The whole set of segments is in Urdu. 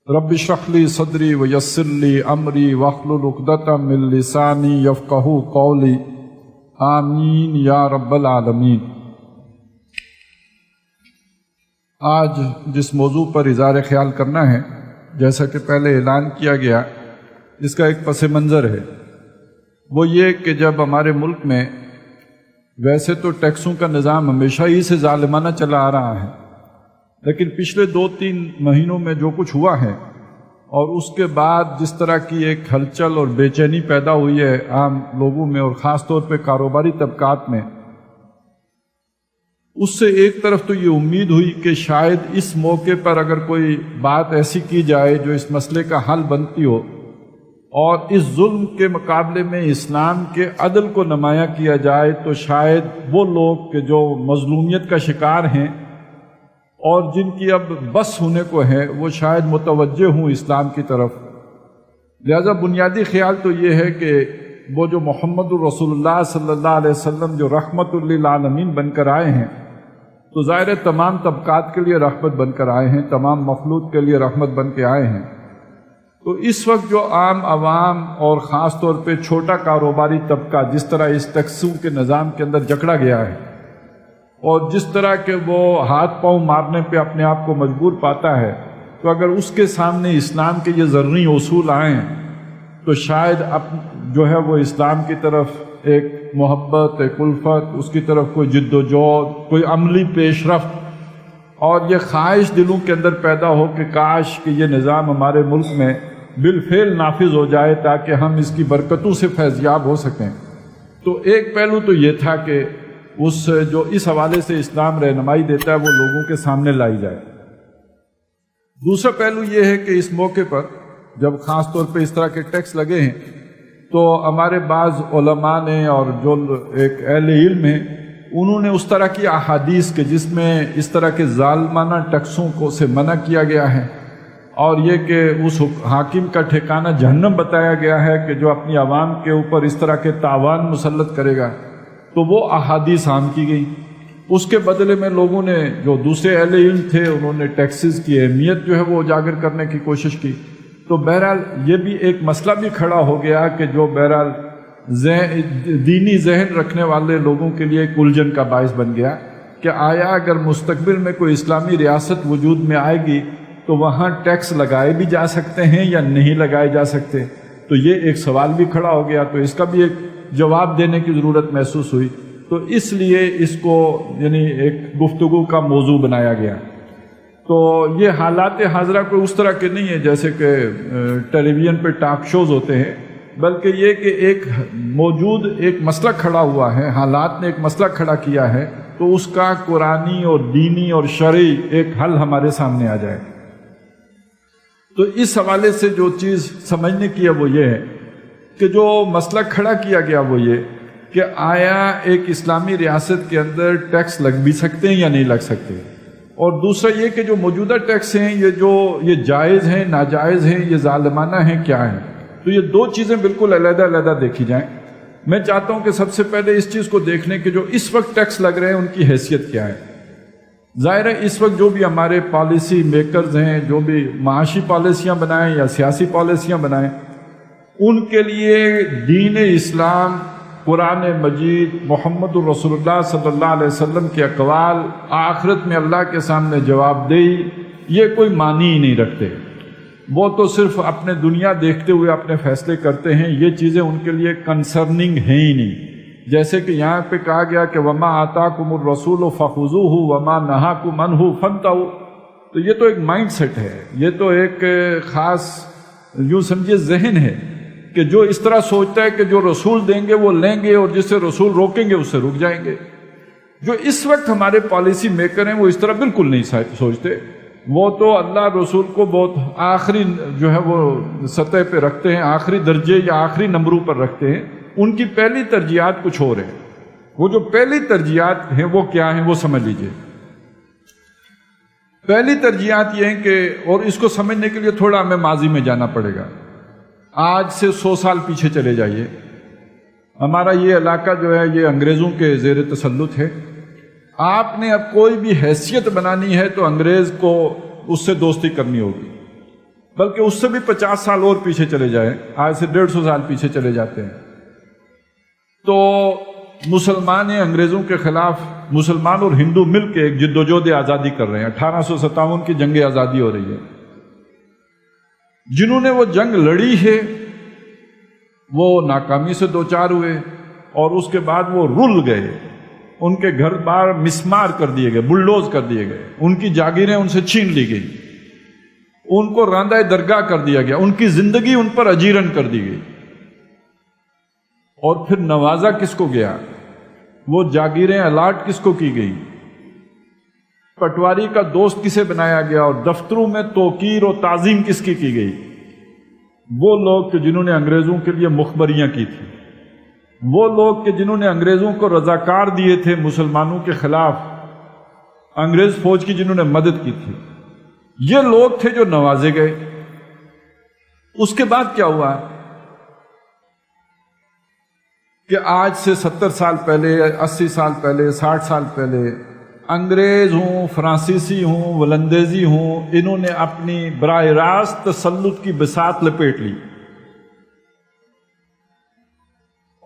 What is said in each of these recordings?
رب اشرح لی صدری ویسر لی امری واحلل عقدۃ من لسانی یفقہوا قولی آمین یا رب العالمین۔ آج جس موضوع پر اظہار خیال کرنا ہے، جیسا کہ پہلے اعلان کیا گیا، اس کا ایک پس منظر ہے۔ وہ یہ کہ جب ہمارے ملک میں ویسے تو ٹیکسوں کا نظام ہمیشہ ہی سے ظالمانہ چلا آ رہا ہے، لیکن پچھلے 2-3 مہینوں میں جو کچھ ہوا ہے اور اس کے بعد جس طرح کی ایک ہلچل اور بے چینی پیدا ہوئی ہے عام لوگوں میں اور خاص طور پہ کاروباری طبقات میں، اس سے ایک طرف تو یہ امید ہوئی کہ شاید اس موقع پر اگر کوئی بات ایسی کی جائے جو اس مسئلے کا حل بنتی ہو اور اس ظلم کے مقابلے میں اسلام کے عدل کو نمایاں کیا جائے، تو شاید وہ لوگ کہ جو مظلومیت کا شکار ہیں اور جن کی اب بس ہونے کو ہے، وہ شاید متوجہ ہوں اسلام کی طرف۔ لہذا بنیادی خیال تو یہ ہے کہ وہ جو محمد الرسول اللہ صلی اللہ علیہ وسلم جو رحمت للعالمین بن کر آئے ہیں، تو ظاہر تمام طبقات کے لیے رحمت بن کر آئے ہیں، تمام مخلوق کے لیے رحمت بن کے آئے ہیں۔ تو اس وقت جو عام عوام اور خاص طور پہ چھوٹا کاروباری طبقہ جس طرح اس ٹیکسوں کے نظام کے اندر جکڑا گیا ہے اور جس طرح کہ وہ ہاتھ پاؤں مارنے پہ اپنے آپ کو مجبور پاتا ہے، تو اگر اس کے سامنے اسلام کے یہ ضروری اصول آئیں تو شاید اب جو ہے وہ اسلام کی طرف ایک محبت، ایک الفت، اس کی طرف کوئی جد و جہد، کوئی عملی پیش رفت اور یہ خواہش دلوں کے اندر پیدا ہو کہ کاش کہ یہ نظام ہمارے ملک میں بالفعل نافذ ہو جائے تاکہ ہم اس کی برکتوں سے فیضیاب ہو سکیں۔ تو ایک پہلو تو یہ تھا کہ جو اس حوالے سے اسلام رہنمائی دیتا ہے وہ لوگوں کے سامنے لائی جائے۔ دوسرا پہلو یہ ہے کہ اس موقع پر جب خاص طور پہ اس طرح کے ٹیکس لگے ہیں تو ہمارے بعض علماء نے اور جو ایک اہل علم ہیں، انہوں نے اس طرح کی احادیث کے جس میں اس طرح کے ظالمانہ ٹیکسوں کو سے منع کیا گیا ہے اور یہ کہ اس حاکم کا ٹھکانہ جہنم بتایا گیا ہے کہ جو اپنی عوام کے اوپر اس طرح کے تاوان مسلط کرے گا، تو وہ احادیث عام کی گئی۔ اس کے بدلے میں لوگوں نے جو دوسرے اہل علم تھے انہوں نے ٹیکسز کی اہمیت جو ہے وہ اجاگر کرنے کی کوشش کی۔ تو بہرحال یہ بھی ایک مسئلہ بھی کھڑا ہو گیا کہ جو بہرحال دینی ذہن رکھنے والے لوگوں کے لیے ایک الجھن کا باعث بن گیا کہ آیا اگر مستقبل میں کوئی اسلامی ریاست وجود میں آئے گی تو وہاں ٹیکس لگائے بھی جا سکتے ہیں یا نہیں لگائے جا سکتے۔ تو یہ ایک سوال بھی کھڑا ہو گیا، تو اس کا بھی ایک جواب دینے کی ضرورت محسوس ہوئی، تو اس لیے اس کو یعنی ایک گفتگو کا موضوع بنایا گیا۔ تو یہ حالات حاضرہ کوئی اس طرح کے نہیں ہیں جیسے کہ ٹیلی ویژن پہ ٹاک شوز ہوتے ہیں، بلکہ یہ کہ ایک موجود ایک مسئلہ کھڑا ہوا ہے، حالات نے ایک مسئلہ کھڑا کیا ہے، تو اس کا قرآنی اور دینی اور شرعی ایک حل ہمارے سامنے آ جائے۔ تو اس حوالے سے جو چیز سمجھنے کی ہے وہ یہ ہے کہ جو مسئلہ کھڑا کیا گیا وہ یہ کہ آیا ایک اسلامی ریاست کے اندر ٹیکس لگ بھی سکتے ہیں یا نہیں لگ سکتے، اور دوسرا یہ کہ جو موجودہ ٹیکس ہیں یہ جائز ہیں، ناجائز ہیں، یہ ظالمانہ ہیں، کیا ہیں۔ تو یہ دو چیزیں بالکل علیحدہ علیحدہ دیکھی جائیں۔ میں چاہتا ہوں کہ سب سے پہلے اس چیز کو دیکھنے کہ جو اس وقت ٹیکس لگ رہے ہیں ان کی حیثیت کیا ہے۔ ظاہر ہے اس وقت جو بھی ہمارے پالیسی میکرز ہیں، جو بھی معاشی پالیسیاں بنائیں یا سیاسی پالیسیاں بنائیں، ان کے لیے دین اسلام، قرآن مجید، محمد الرسول اللہ صلی اللہ علیہ وسلم کے اقوال، آخرت میں اللہ کے سامنے جواب دہی، یہ کوئی معنی ہی نہیں رکھتے۔ وہ تو صرف اپنے دنیا دیکھتے ہوئے اپنے فیصلے کرتے ہیں، یہ چیزیں ان کے لیے کنسرننگ ہیں ہی نہیں۔ جیسے کہ یہاں پہ کہا گیا کہ وما آتاکم الرسول فخذوہ وما نہاکم عنہ فانتہوا، تو یہ تو ایک مائنڈ سیٹ ہے، یہ تو ایک خاص یوں سمجھے ذہن ہے کہ جو اس طرح سوچتا ہے کہ جو رسول دیں گے وہ لیں گے اور جس سے رسول روکیں گے اس سے رک جائیں گے۔ جو اس وقت ہمارے پالیسی میکر ہیں وہ اس طرح بالکل نہیں سوچتے، وہ تو اللہ رسول کو بہت آخری جو ہے وہ سطح پہ رکھتے ہیں، آخری درجے یا آخری نمبروں پر رکھتے ہیں۔ ان کی پہلی ترجیحات کچھ اور ہیں۔ وہ جو پہلی ترجیحات ہیں وہ کیا ہیں وہ سمجھ لیجئے۔ پہلی ترجیحات یہ ہیں کہ، اور اس کو سمجھنے کے لیے تھوڑا ہمیں ماضی میں جانا پڑے گا، آج سے 100 سال پیچھے چلے جائیے۔ ہمارا یہ علاقہ جو ہے یہ انگریزوں کے زیر تسلط ہے۔ آپ نے اب کوئی بھی حیثیت بنانی ہے تو انگریز کو اس سے دوستی کرنی ہوگی۔ بلکہ اس سے بھی 50 سال اور پیچھے چلے جائیں، آج سے 150 سال پیچھے چلے جاتے ہیں، تو مسلمان انگریزوں کے خلاف مسلمان اور ہندو مل کے ایک جدوجہد آزادی کر رہے ہیں۔ 1857 کی جنگ آزادی ہو رہی ہے۔ جنہوں نے وہ جنگ لڑی ہے وہ ناکامی سے دوچار ہوئے، اور اس کے بعد وہ رل گئے، ان کے گھر بار مسمار کر دیے گئے، بلڈوز کر دیے گئے، ان کی جاگیریں ان سے چھین لی گئی، ان کو راندہ درگاہ کر دیا گیا، ان کی زندگی ان پر اجیرن کر دی گئی، اور پھر نوازا کس کو گیا، وہ جاگیریں الاٹ کس کو کی گئی، پٹواری کا دوست کسے بنایا گیا، اور دفتروں میں توقیر و تعظیم کس کی گئی؟ وہ لوگ کہ جنہوں نے انگریزوں کے لیے مخبریاں کی تھی، وہ لوگ کہ جنہوں نے انگریزوں کو رضاکار دیے تھے مسلمانوں کے خلاف، انگریز فوج کی جنہوں نے مدد کی تھی، یہ لوگ تھے جو نوازے گئے۔ اس کے بعد کیا ہوا کہ آج سے 70 سال پہلے، 80 سال پہلے، 60 سال پہلے انگریز ہوں، فرانسیسی ہوں، ولندیزی ہوں، انہوں نے اپنی براہ راست تسلط کی بساط لپیٹ لی،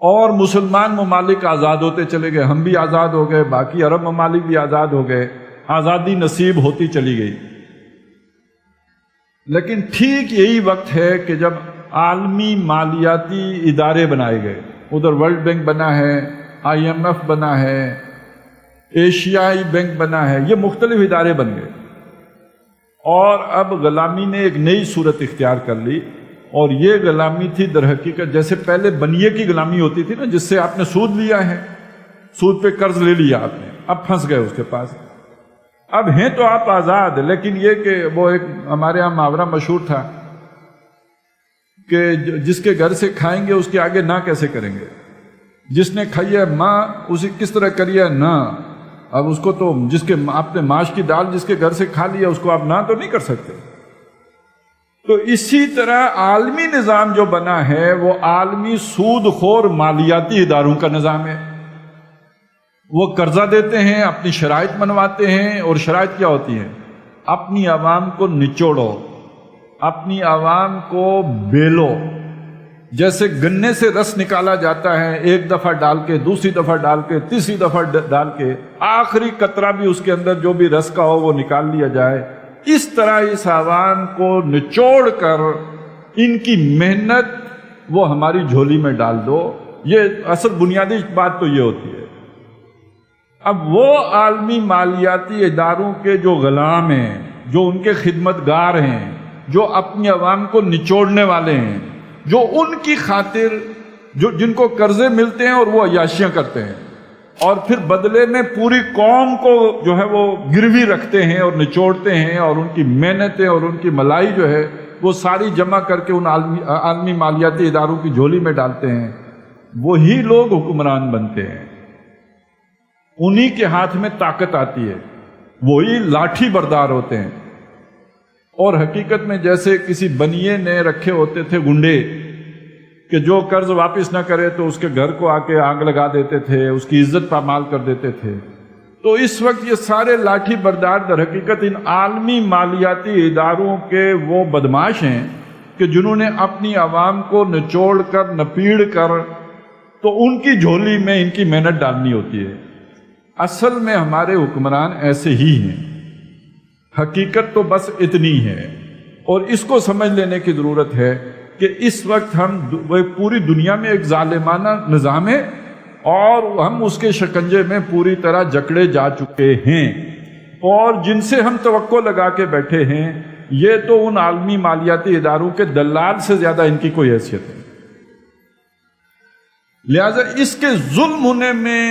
اور مسلمان ممالک آزاد ہوتے چلے گئے، ہم بھی آزاد ہو گئے، باقی عرب ممالک بھی آزاد ہو گئے، آزادی نصیب ہوتی چلی گئی۔ لیکن ٹھیک یہی وقت ہے کہ جب عالمی مالیاتی ادارے بنائے گئے، ادھر ورلڈ بینک بنا ہے، IMF بنا ہے، ایشیائی بینک بنا ہے، یہ مختلف ادارے بن گئے، اور اب غلامی نے ایک نئی صورت اختیار کر لی، اور یہ غلامی تھی در حقیقت جیسے پہلے بنیے کی غلامی ہوتی تھی نا، جس سے آپ نے سود لیا ہے، سود پہ قرض لے لیا آپ نے، اب پھنس گئے اس کے پاس، اب ہیں تو آپ آزاد، لیکن یہ کہ وہ ایک ہمارے ہاں محاورہ مشہور تھا کہ جس کے گھر سے کھائیں گے اس کے آگے نہ کیسے کریں گے، جس نے کھائی ہے ماں اسے کس طرح کریے نہ، اب اس کو تو جس کے آپ نے ماش کی دال جس کے گھر سے کھا لیا اس کو آپ نہ تو نہیں کر سکتے۔ تو اسی طرح عالمی نظام جو بنا ہے وہ عالمی سود خور مالیاتی اداروں کا نظام ہے، وہ قرضہ دیتے ہیں، اپنی شرائط منواتے ہیں، اور شرائط کیا ہوتی ہیں؟ اپنی عوام کو نچوڑو، اپنی عوام کو بیلو، جیسے گنے سے رس نکالا جاتا ہے، ایک دفعہ ڈال کے، دوسری دفعہ ڈال کے، تیسری دفعہ ڈال کے، آخری قطرہ بھی اس کے اندر جو بھی رس کا ہو وہ نکال لیا جائے، اس طرح اس عوام کو نچوڑ کر ان کی محنت وہ ہماری جھولی میں ڈال دو۔ یہ اصل بنیادی بات تو یہ ہوتی ہے۔ اب وہ عالمی مالیاتی اداروں کے جو غلام ہیں، جو ان کے خدمتگار ہیں، جو اپنی عوام کو نچوڑنے والے ہیں، جو ان کی خاطر جن کو قرضے ملتے ہیں اور وہ عیاشیاں کرتے ہیں، اور پھر بدلے میں پوری قوم کو جو ہے وہ گروی رکھتے ہیں اور نچوڑتے ہیں، اور ان کی محنتیں اور ان کی ملائی جو ہے وہ ساری جمع کر کے ان عالمی مالیاتی اداروں کی جھولی میں ڈالتے ہیں، وہی لوگ حکمران بنتے ہیں، انہی کے ہاتھ میں طاقت آتی ہے، وہی لاٹھی بردار ہوتے ہیں۔ اور حقیقت میں جیسے کسی بنیے نے رکھے ہوتے تھے گنڈے کہ جو قرض واپس نہ کرے تو اس کے گھر کو آ کے آگ لگا دیتے تھے، اس کی عزت پامال کر دیتے تھے، تو اس وقت یہ سارے لاٹھی بردار در حقیقت ان عالمی مالیاتی اداروں کے وہ بدماش ہیں کہ جنہوں نے اپنی عوام کو نچوڑ کر نپیڑ کر تو ان کی جھولی میں ان کی محنت ڈالنی ہوتی ہے۔ اصل میں ہمارے حکمران ایسے ہی ہیں، حقیقت تو بس اتنی ہے، اور اس کو سمجھ لینے کی ضرورت ہے کہ اس وقت ہم پوری دنیا میں ایک ظالمانہ نظام ہے، اور ہم اس کے شکنجے میں پوری طرح جکڑے جا چکے ہیں، اور جن سے ہم توقع لگا کے بیٹھے ہیں یہ تو ان عالمی مالیاتی اداروں کے دلال سے زیادہ ان کی کوئی حیثیت ہے۔ لہذا اس کے ظلم ہونے میں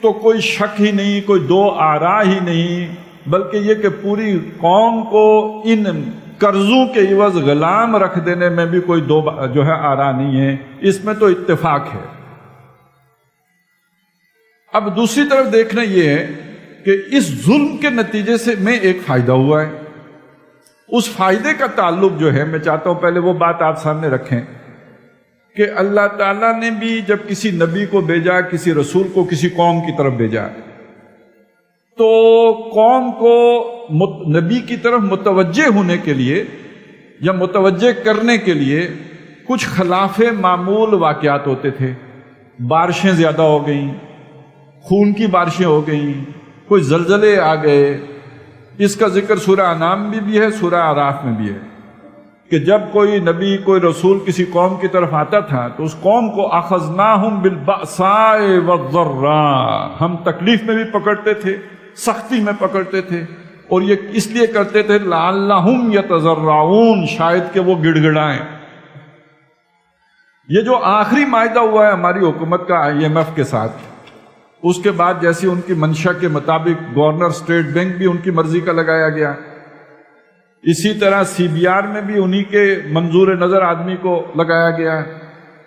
تو کوئی شک ہی نہیں، کوئی دو آرا ہی نہیں، بلکہ یہ کہ پوری قوم کو ان قرضوں کے عوض غلام رکھ دینے میں بھی کوئی دو جو ہے آرا نہیں ہے، اس میں تو اتفاق ہے۔ اب دوسری طرف دیکھنا یہ ہے کہ اس ظلم کے نتیجے سے میں ایک فائدہ ہوا ہے، اس فائدے کا تعلق جو ہے میں چاہتا ہوں پہلے وہ بات آپ سامنے رکھیں کہ اللہ تعالیٰ نے بھی جب کسی نبی کو بھیجا، کسی رسول کو کسی قوم کی طرف بھیجا، تو قوم کو نبی کی طرف متوجہ ہونے کے لیے یا متوجہ کرنے کے لیے کچھ خلاف معمول واقعات ہوتے تھے. بارشیں زیادہ ہو گئیں، خون کی بارشیں ہو گئیں، کوئی زلزلے آ گئے. اس کا ذکر سورہ انعام میں بھی ہے، سورہ اعراف میں بھی ہے کہ جب کوئی نبی کوئی رسول کسی قوم کی طرف آتا تھا تو اس قوم کو اخذناہم بالبأساء والضراء، ہم تکلیف میں بھی پکڑتے تھے، سختی میں پکڑتے تھے، اور یہ اس لیے کرتے تھے لعلہم یتضرعون، شاید کہ وہ گڑ گڑائیں. یہ جو آخری معاہدہ ہوا ہے ہماری حکومت کا IMF کے ساتھ، اس کے بعد جیسی ان کی منشا کے مطابق گورنر اسٹیٹ بینک بھی ان کی مرضی کا لگایا گیا، اسی طرح CBR میں بھی انہی کے منظور نظر آدمی کو لگایا گیا،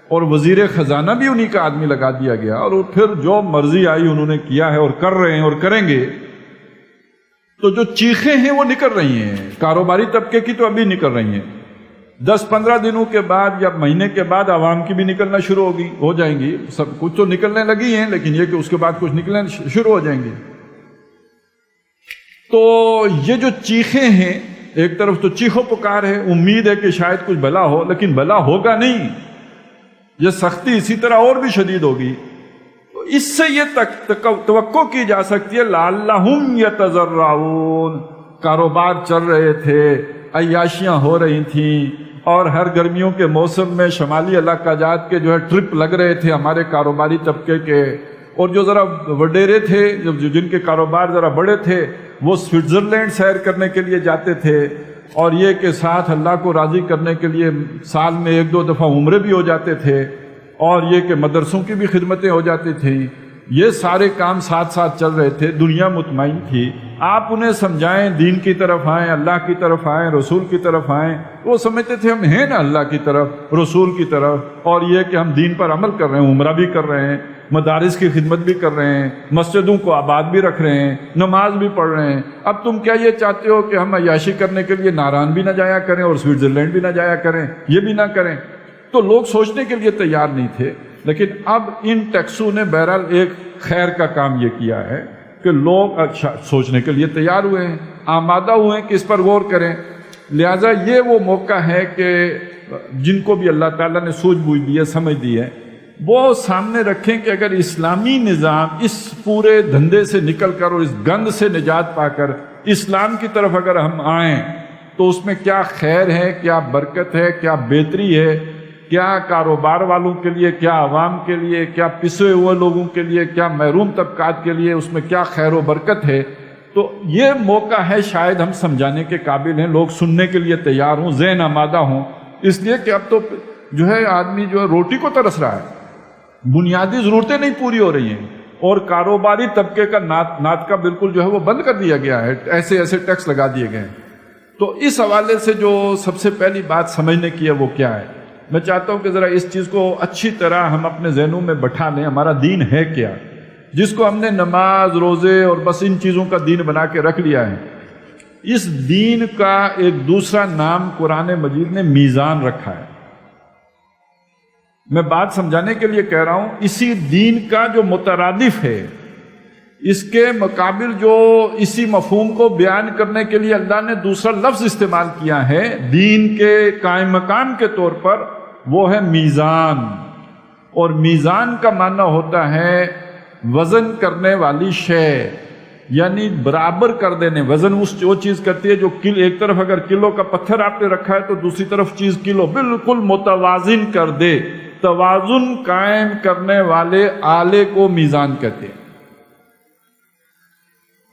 اور وزیر خزانہ بھی انہی کا آدمی لگا دیا گیا، اور پھر جو مرضی آئی انہوں نے کیا ہے اور کر رہے ہیں اور کریں گے. تو جو چیخیں ہیں وہ نکل رہی ہیں، کاروباری طبقے کی تو ابھی نکل رہی ہیں، 10-15 دنوں کے بعد یا مہینے کے بعد عوام کی بھی نکلنا شروع ہو جائیں گی. سب کچھ تو نکلنے لگی ہیں، لیکن یہ کہ اس کے بعد کچھ نکلنے شروع ہو جائیں گے. تو یہ جو چیخیں ہیں، ایک طرف تو چیخو پکار ہے، امید ہے کہ شاید کچھ بھلا ہو، لیکن بھلا ہوگا نہیں، یہ سختی اسی طرح اور بھی شدید ہوگی. تو اس سے یہ توقع کی جا سکتی ہے لعلہم یتضرعون. کاروبار چل رہے تھے، عیاشیاں ہو رہی تھیں، اور ہر گرمیوں کے موسم میں شمالی علاقہ جات کے جو ہے ٹرپ لگ رہے تھے ہمارے کاروباری طبقے کے، اور جو ذرا وڈیرے تھے، جن کے کاروبار ذرا بڑے تھے، وہ سوئٹزرلینڈ سیر کرنے کے لیے جاتے تھے، اور یہ کہ ساتھ اللہ کو راضی کرنے کے لیے سال میں 1-2 دفعہ عمرے بھی ہو جاتے تھے، اور یہ کہ مدرسوں کی بھی خدمتیں ہو جاتی تھیں. یہ سارے کام ساتھ ساتھ چل رہے تھے، دنیا مطمئن تھی. آپ انہیں سمجھائیں دین کی طرف آئیں، اللہ کی طرف آئیں، رسول کی طرف آئیں. وہ سمجھتے تھے ہم ہیں نا اللہ کی طرف، رسول کی طرف، اور یہ کہ ہم دین پر عمل کر رہے ہیں، عمرہ بھی کر رہے ہیں، مدارس کی خدمت بھی کر رہے ہیں، مسجدوں کو آباد بھی رکھ رہے ہیں، نماز بھی پڑھ رہے ہیں. اب تم کیا یہ چاہتے ہو کہ ہم عیاشی کرنے کے لیے ناران بھی نہ جایا کریں اور سوئٹزرلینڈ بھی نہ جایا کریں، یہ بھی نہ کریں؟ تو لوگ سوچنے کے لیے تیار نہیں تھے. لیکن اب ان ٹیکسوں نے بہرحال ایک خیر کا کام یہ کیا ہے کہ لوگ سوچنے کے لیے تیار ہوئے ہیں، آمادہ ہوئے ہیں کہ اس پر غور کریں. لہٰذا یہ وہ موقع ہے کہ جن کو بھی اللہ تعالیٰ نے سوجھ بوجھ دی ہے، سمجھ دی ہے، وہ سامنے رکھیں کہ اگر اسلامی نظام اس پورے دھندے سے نکل کر اور اس گند سے نجات پا کر اسلام کی طرف اگر ہم آئیں تو اس میں کیا خیر ہے، کیا برکت ہے، کیا بہتری ہے، کیا کاروبار والوں کے لیے، کیا عوام کے لیے، کیا پسے ہوئے لوگوں کے لیے، کیا محروم طبقات کے لیے اس میں کیا خیر و برکت ہے. تو یہ موقع ہے، شاید ہم سمجھانے کے قابل ہیں، لوگ سننے کے لیے تیار ہوں، ذہن آمادہ ہوں. اس لیے کہ اب تو جو ہے آدمی جو ہے روٹی کو ترس رہا ہے، بنیادی ضرورتیں نہیں پوری ہو رہی ہیں، اور کاروباری طبقے کا ناطقہ بالکل جو ہے وہ بند کر دیا گیا ہے، ایسے ٹیکس لگا دیے گئے ہیں. تو اس حوالے سے جو سب سے پہلی بات سمجھنے کی ہے وہ کیا ہے؟ میں چاہتا ہوں کہ ذرا اس چیز کو اچھی طرح ہم اپنے ذہنوں میں بٹھا لیں. ہمارا دین ہے کیا، جس کو ہم نے نماز، روزے اور بس ان چیزوں کا دین بنا کے رکھ لیا ہے. اس دین کا ایک دوسرا نام قرآن مجید نے میزان رکھا ہے. میں بات سمجھانے کے لیے کہہ رہا ہوں، اسی دین کا جو مترادف ہے، اس کے مقابل جو اسی مفہوم کو بیان کرنے کے لیے اللہ نے دوسرا لفظ استعمال کیا ہے دین کے قائم مقام کے طور پر، وہ ہے میزان. اور میزان کا معنی ہوتا ہے وزن کرنے والی شے، یعنی برابر کر دینے. وزن وہ چیز کرتی ہے جو ایک طرف اگر کلو کا پتھر آپ نے رکھا ہے تو دوسری طرف چیز کلو، بالکل متوازن کر دے. توازن قائم کرنے والے آلے کو میزان کہتے ہیں.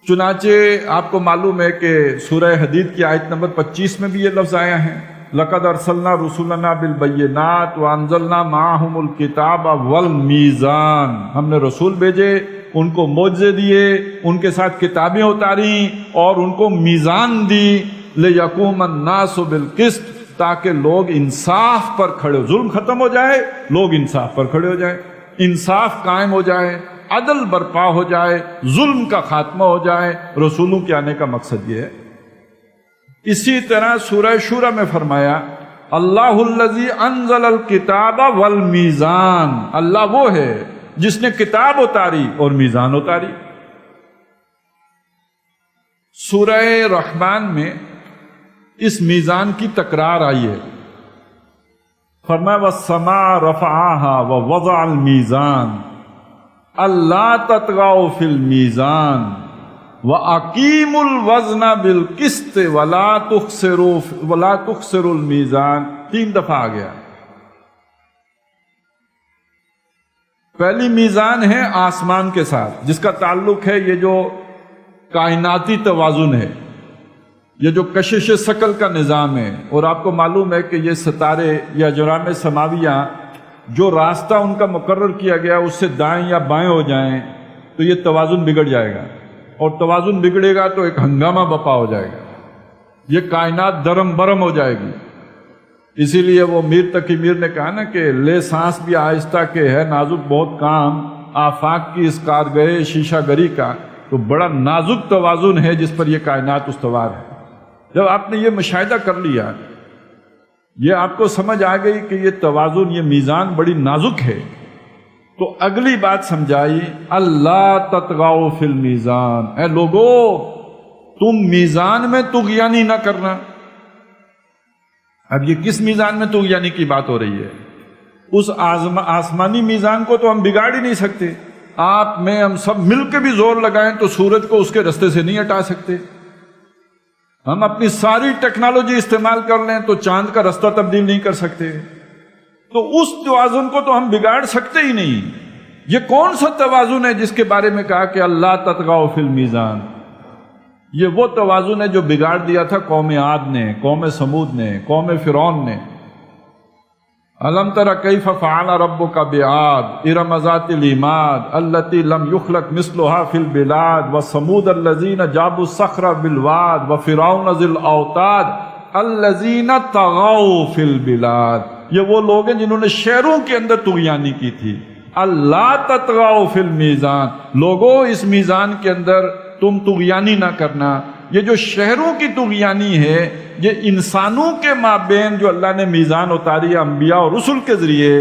چنانچہ آپ کو معلوم ہے کہ سورہ حدید کی آیت نمبر 25 میں بھی یہ لفظ آیا ہے، لَقَدْ أَرْسَلْنَا رُسُلَنَا بِالْبَيِّنَاتِ وَأَنزَلْنَا مَعَهُمُ الْكِتَابَ وَالْمِيزَانَ. ہم نے رسول بھیجے، ان کو معجزے دیے، ان کے ساتھ کتابیں اتاری اور ان کو میزان دی، لِيَقُومَ النَّاسُ بِالْقِسْطِ، تاکہ لوگ انصاف پر کھڑے ہو. ظلم ختم ہو جائے، لوگ انصاف پر کھڑے ہو جائیں، انصاف قائم ہو جائے، عدل برپا ہو جائے، ظلم کا خاتمہ ہو جائے. رسولوں کے آنے کا مقصد یہ ہے. اسی طرح سورہ شورى میں فرمایا اللہ الذی انزل الکتاب والمیزان، اللہ وہ ہے جس نے کتاب اتاری اور میزان اتاری. سورہ رحمان میں اس میزان کی تکرار آئی ہے. فرمایا والسماء رفعها ووضع الميزان الا تطغوا في الميزان وَأَقِيمُوا الْوَزْنَ بِالْقِسْطِ وَلَا تُخْسِرُوا الْمِيزَانَ 3 دفعہ آ گیا. پہلی میزان ہے آسمان کے ساتھ، جس کا تعلق ہے یہ جو کائناتی توازن ہے، یہ جو کشش ثقل کا نظام ہے. اور آپ کو معلوم ہے کہ یہ ستارے یا اجرام سماویہ جو راستہ ان کا مقرر کیا گیا اس سے دائیں یا بائیں ہو جائیں تو یہ توازن بگڑ جائے گا، اور توازن بگڑے گا تو ایک ہنگامہ بپا ہو جائے گا، یہ کائنات درم برم ہو جائے گی. اسی لیے وہ میر تقی میر نے کہا نا کہ لے سانس بھی آہستہ کے ہے نازک بہت کام، آفاق کی اس کارگاہ شیشہ گری کا. تو بڑا نازک توازن ہے جس پر یہ کائنات استوار ہے. جب آپ نے یہ مشاہدہ کر لیا، یہ آپ کو سمجھ آ گئی کہ یہ توازن، یہ میزان بڑی نازک ہے، تو اگلی بات سمجھائی اللہ تطغوا فی المیزان، اے لوگو تم میزان میں طغیانی نہ کرنا. اب یہ کس میزان میں طغیانی کی بات ہو رہی ہے؟ اس آسمانی میزان کو تو ہم بگاڑ ہی نہیں سکتے. آپ میں ہم سب مل کے بھی زور لگائیں تو سورج کو اس کے رستے سے نہیں ہٹا سکتے. ہم اپنی ساری ٹیکنالوجی استعمال کر لیں تو چاند کا رستہ تبدیل نہیں کر سکتے. تو اس توازن کو تو ہم بگاڑ سکتے ہی نہیں. یہ کون سا توازن ہے جس کے بارے میں کہا کہ اللہ تطغوا فی المیزان؟ یہ وہ توازن ہے جو بگاڑ دیا تھا قوم عاد نے، قوم سمود نے، قوم فرعون نے. الم تر کیف فعل ربک بعاد ارم ذات العماد التی لم یخلق مثلها فی البلاد وثمود الذین جابوا الصخر بالواد وفرعون ذی الاوتاد الذین طغوا فی البلاد. یہ وہ لوگ ہیں جنہوں نے شہروں کے اندر طغیانی کی تھی. اللہ تطغوا فی المیزان، لوگوں اس میزان کے اندر تم طغیانی نہ کرنا. یہ جو شہروں کی طغیانی ہے، یہ انسانوں کے مابین جو اللہ نے میزان اتاری انبیاء اور رسل کے ذریعے،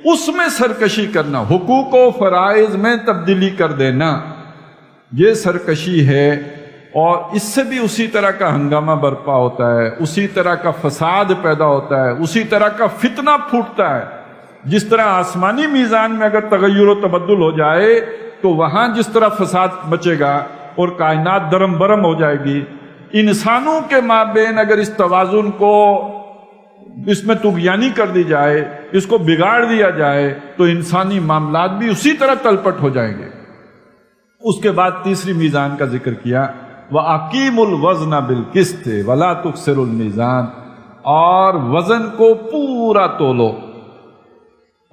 اس میں سرکشی کرنا، حقوق و فرائض میں تبدیلی کر دینا، یہ سرکشی ہے. اور اس سے بھی اسی طرح کا ہنگامہ برپا ہوتا ہے، اسی طرح کا فساد پیدا ہوتا ہے، اسی طرح کا فتنہ پھوٹتا ہے. جس طرح آسمانی میزان میں اگر تغیر و تبدل ہو جائے تو وہاں جس طرح فساد مچے گا اور کائنات درم برم ہو جائے گی، انسانوں کے مابین اگر اس توازن کو، اس میں طغیانی کر دی جائے، اس کو بگاڑ دیا جائے تو انسانی معاملات بھی اسی طرح تلپٹ ہو جائیں گے. اس کے بعد تیسری میزان کا ذکر کیا، وَأَقِيمُوا الْوَزْنَ بِالْقِسْطِ وَلَا تُخْسِرُوا الْمِيزَانَ، اور وزن کو پورا تولو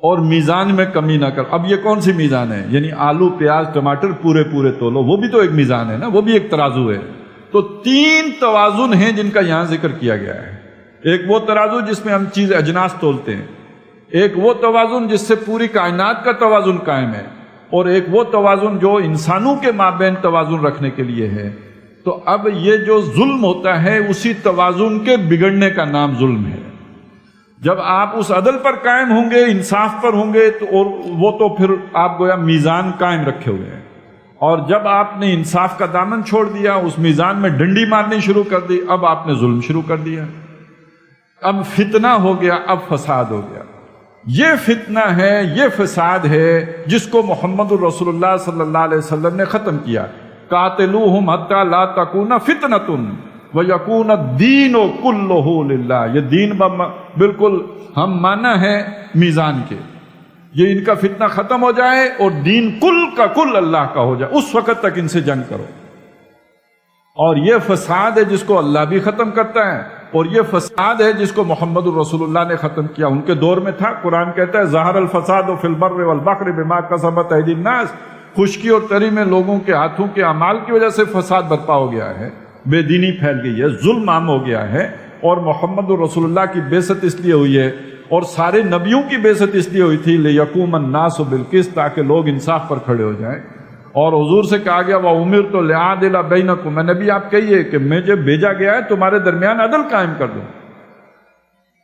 اور میزان میں کمی نہ کر. اب یہ کون سی میزان ہے؟ یعنی آلو پیاز ٹماٹر پورے پورے تولو، وہ بھی تو ایک میزان ہے نا، وہ بھی ایک ترازو ہے. تو 3 توازن ہیں جن کا یہاں ذکر کیا گیا ہے. ایک وہ ترازو جس میں ہم چیز اجناس تولتے ہیں، ایک وہ توازن جس سے پوری کائنات کا توازن قائم ہے، اور ایک وہ توازن جو انسانوں کے مابین توازن رکھنے کے لیے ہے. تو اب یہ جو ظلم ہوتا ہے اسی توازن کے بگڑنے کا نام ظلم ہے. جب آپ اس عدل پر قائم ہوں گے، انصاف پر ہوں گے، تو اور وہ تو پھر آپ گویا میزان قائم رکھے ہوئے ہیں. اور جب آپ نے انصاف کا دامن چھوڑ دیا، اس میزان میں ڈنڈی مارنی شروع کر دی، اب آپ نے ظلم شروع کر دیا. اب فتنہ ہو گیا، اب فساد ہو گیا. یہ فتنہ ہے، یہ فساد ہے جس کو محمد الرسول اللہ صلی اللہ علیہ وسلم نے ختم کیا. قاتلوہم حتی لا تکون فتنۃ وَيَكُونَ الدِّينُ كُلُّهُ لِلَّهِ. یہ دین بالکل ہم مانا ہے میزان کے، یہ ان کا فتنہ ختم ہو جائے اور دین کل کا کل اللہ کا ہو جائے، اس وقت تک ان سے جنگ کرو. اور یہ فساد ہے جس کو اللہ بھی ختم کرتا ہے، اور یہ فساد ہے جس کو محمد الرسول اللہ نے ختم کیا. ان کے دور میں تھا. قرآن کہتا ہے ظہر الفساد فی البر والبحر بما کسبت ایدی الناس. خشکی اور تری میں لوگوں کے ہاتھوں کے اعمال کی وجہ سے فساد برپا ہو گیا ہے، بے دینی پھیل گئی ہے، ظلم عام ہو گیا ہے. اور محمد الرسول اللہ کی بعثت اس لیے ہوئی ہے، اور سارے نبیوں کی بعثت اس لیے ہوئی تھی لِيَقُومَ النَّاسُ بِالْقِسْطِ، تاکہ لوگ انصاف پر کھڑے ہو جائیں. اور حضور سے کہا گیا وَأُمِرْتُ لِأَعْدِلَ بَيْنَكُمْ، میں نبی آپ کہیے کہ مجھے بھیجا گیا ہے تمہارے درمیان عدل قائم کر دوں.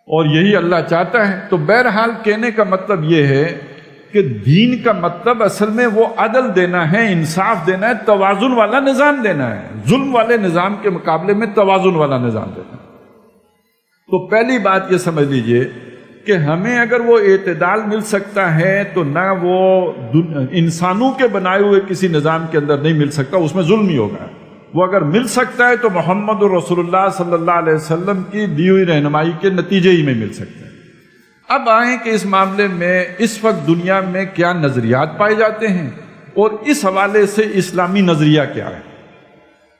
اور یہی اللہ چاہتا ہے. تو بہرحال کہنے کا مطلب یہ ہے کہ دین کا مطلب اصل میں وہ عدل دینا ہے، انصاف دینا ہے، توازن والا نظام دینا ہے. ظلم والے نظام کے مقابلے میں توازن والا نظام دینا ہے. تو پہلی بات یہ سمجھ لیجئے کہ ہمیں اگر وہ اعتدال مل سکتا ہے تو نہ وہ انسانوں کے بنائے ہوئے کسی نظام کے اندر نہیں مل سکتا، اس میں ظلم ہی ہوگا۔ وہ اگر مل سکتا ہے تو محمد رسول اللہ صلی اللہ علیہ وسلم کی دی ہوئی رہنمائی کے نتیجے ہی میں مل سکتا ہے۔ اب آئیں کہ اس معاملے میں اس وقت دنیا میں کیا نظریات پائے جاتے ہیں اور اس حوالے سے اسلامی نظریہ کیا ہے۔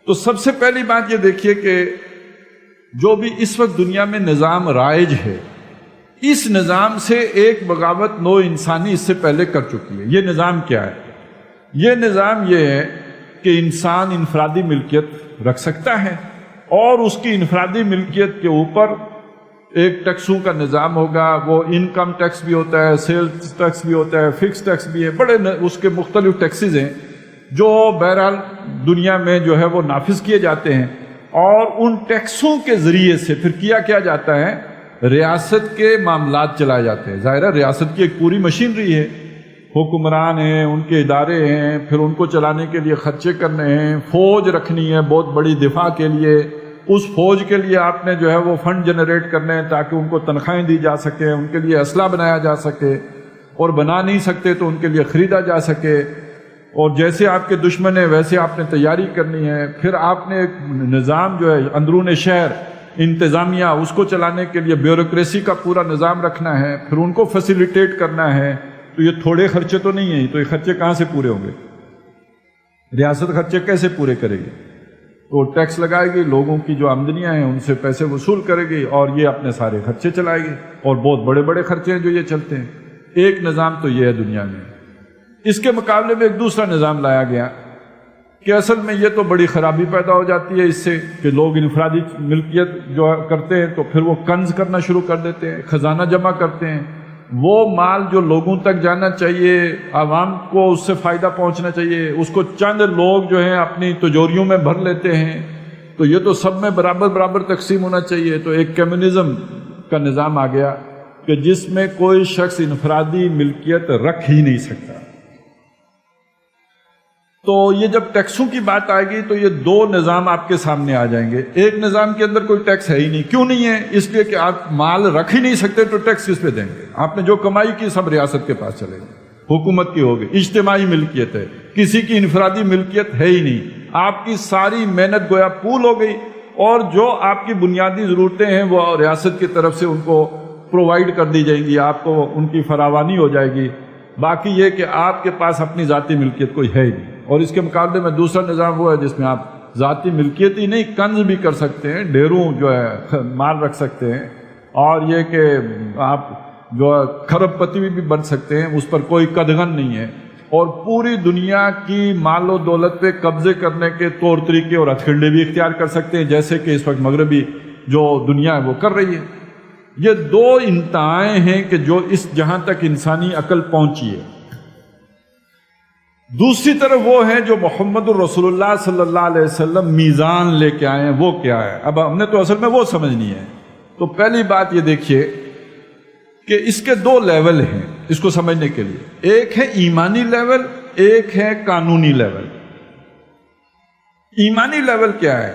تو سب سے پہلی بات یہ دیکھیے کہ جو بھی اس وقت دنیا میں نظام رائج ہے، اس نظام سے ایک بغاوت نو انسانی اس سے پہلے کر چکی ہے۔ یہ نظام کیا ہے؟ یہ نظام یہ ہے کہ انسان انفرادی ملکیت رکھ سکتا ہے اور اس کی انفرادی ملکیت کے اوپر ایک ٹیکسوں کا نظام ہوگا۔ وہ انکم ٹیکس بھی ہوتا ہے، سیلز ٹیکس بھی ہوتا ہے، فکس ٹیکس بھی ہے، بڑے اس کے مختلف ٹیکسز ہیں جو بہرحال دنیا میں جو ہے وہ نافذ کیے جاتے ہیں، اور ان ٹیکسوں کے ذریعے سے پھر کیا جاتا ہے، ریاست کے معاملات چلائے جاتے ہیں۔ ظاہر ہے ریاست کی ایک پوری مشینری ہے، حکمران ہیں، ان کے ادارے ہیں، پھر ان کو چلانے کے لیے خرچے کرنے ہیں، فوج رکھنی ہے بہت بڑی دفاع کے لیے، اس فوج کے لیے آپ نے جو ہے وہ فنڈ جنریٹ کرنے ہیں تاکہ ان کو تنخواہیں دی جا سکیں، ان کے لیے اسلحہ بنایا جا سکے، اور بنا نہیں سکتے تو ان کے لیے خریدا جا سکے، اور جیسے آپ کے دشمن ہیں ویسے آپ نے تیاری کرنی ہے۔ پھر آپ نے ایک نظام جو ہے اندرون شہر انتظامیہ، اس کو چلانے کے لیے بیوروکریسی کا پورا نظام رکھنا ہے، پھر ان کو فیسیلیٹیٹ کرنا ہے۔ تو یہ تھوڑے خرچے تو نہیں ہیں، تو یہ خرچے کہاں سے پورے ہوں گے؟ ریاست خرچے کیسے پورے کرے گی؟ تو ٹیکس لگائے گی، لوگوں کی جو آمدنیاں ہیں ان سے پیسے وصول کرے گی، اور یہ اپنے سارے خرچے چلائے گی، اور بہت بڑے بڑے خرچے ہیں جو یہ چلتے ہیں۔ ایک نظام تو یہ ہے دنیا میں۔ اس کے مقابلے میں ایک دوسرا نظام لایا گیا کہ اصل میں یہ تو بڑی خرابی پیدا ہو جاتی ہے اس سے کہ لوگ انفرادی ملکیت جو کرتے ہیں تو پھر وہ کنز کرنا شروع کر دیتے ہیں، خزانہ جمع کرتے ہیں، وہ مال جو لوگوں تک جانا چاہیے، عوام کو اس سے فائدہ پہنچنا چاہیے، اس کو چند لوگ جو ہیں اپنی تجوریوں میں بھر لیتے ہیں۔ تو یہ تو سب میں برابر تقسیم ہونا چاہیے۔ تو ایک کمیونزم کا نظام آ گیا کہ جس میں کوئی شخص انفرادی ملکیت رکھ ہی نہیں سکتا۔ تو یہ جب ٹیکسوں کی بات آئے گی تو یہ دو نظام آپ کے سامنے آ جائیں گے۔ ایک نظام کے اندر کوئی ٹیکس ہے ہی نہیں۔ کیوں نہیں ہے؟ اس لیے کہ آپ مال رکھ ہی نہیں سکتے تو ٹیکس کس پہ دیں گے؟ آپ نے جو کمائی کی سب ریاست کے پاس چلے گی، حکومت کی ہوگی، اجتماعی ملکیت ہے، کسی کی انفرادی ملکیت ہے ہی نہیں۔ آپ کی ساری محنت گویا پول ہو گئی، اور جو آپ کی بنیادی ضرورتیں ہیں وہ ریاست کی طرف سے ان کو پرووائڈ کر دی جائیں گی، آپ کو ان کی فراوانی ہو جائے گی۔ باقی یہ کہ آپ کے پاس اپنی ذاتی ملکیت کوئی ہے ہی نہیں۔ اور اس کے مقابلے میں دوسرا نظام وہ ہے جس میں آپ ذاتی ملکیت ہی نہیں، کنز بھی کر سکتے ہیں، ڈھیروں جو ہے مال رکھ سکتے ہیں، اور یہ کہ آپ جو کھرب پتی بھی بن سکتے ہیں، اس پر کوئی قدغن نہیں ہے، اور پوری دنیا کی مال و دولت پہ قبضے کرنے کے طور طریقے اور ہتھکنڈے بھی اختیار کر سکتے ہیں، جیسے کہ اس وقت مغربی جو دنیا ہے وہ کر رہی ہے۔ یہ دو انتہائیں ہیں کہ جو اس جہاں تک انسانی عقل پہنچی ہے۔ دوسری طرف وہ ہے جو محمد الرسول اللہ صلی اللہ علیہ وسلم میزان لے کے آئے ہیں، وہ کیا ہے؟ اب ہم نے تو اصل میں وہ سمجھنی ہے۔ تو پہلی بات یہ دیکھیے کہ اس کے دو لیول ہیں اس کو سمجھنے کے لیے، ایک ہے ایمانی لیول، ایک ہے قانونی لیول۔ ایمانی لیول کیا ہے؟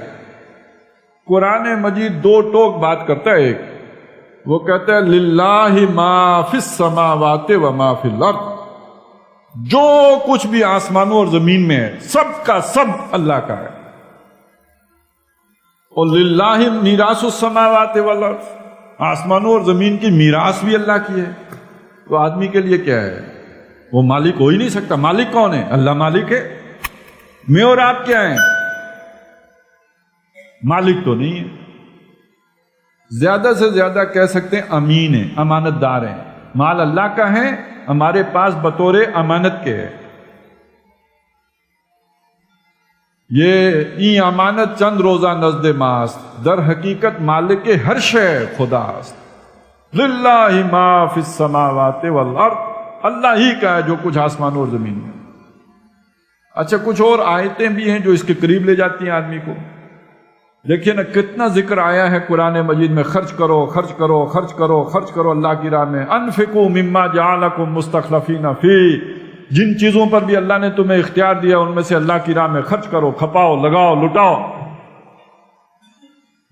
قرآن مجید دو ٹوک بات کرتا ہے۔ ایک وہ کہتا ہے للہ ما فی السماوات و ما فی الارض، جو کچھ بھی آسمانوں اور زمین میں ہے سب کا سب اللہ کا ہے۔ اور للہ میراث السماوات والارض، آسمانوں اور زمین کی میراث بھی اللہ کی ہے۔ تو آدمی کے لیے کیا ہے؟ وہ مالک ہو ہی نہیں سکتا۔ مالک کون ہے؟ اللہ مالک ہے۔ میں اور آپ کیا ہیں؟ مالک تو نہیں ہے، زیادہ سے زیادہ کہہ سکتے ہیں امین ہیں، امانت دار ہیں۔ مال اللہ کا ہے، ہمارے پاس بطور امانت کے ہے۔ یہ این امانت چند روزہ نزد ماست، در حقیقت مالک ہر شے خداست۔ للہ ما فی السماوات والارض، اللہ ہی کا ہے جو کچھ آسمان اور زمین میں۔ اچھا، کچھ اور آیتیں بھی ہیں جو اس کے قریب لے جاتی ہیں آدمی کو۔ دیکھیے نا کتنا ذکر آیا ہے قرآن مجید میں، خرچ کرو خرچ کرو خرچ کرو خرچ کرو اللہ کی راہ میں۔ انفقوا مما جعلکم مستخلفین فی، جن چیزوں پر بھی اللہ نے تمہیں اختیار دیا ان میں سے اللہ کی راہ میں خرچ کرو، کھپاؤ، لگاؤ، لٹاؤ۔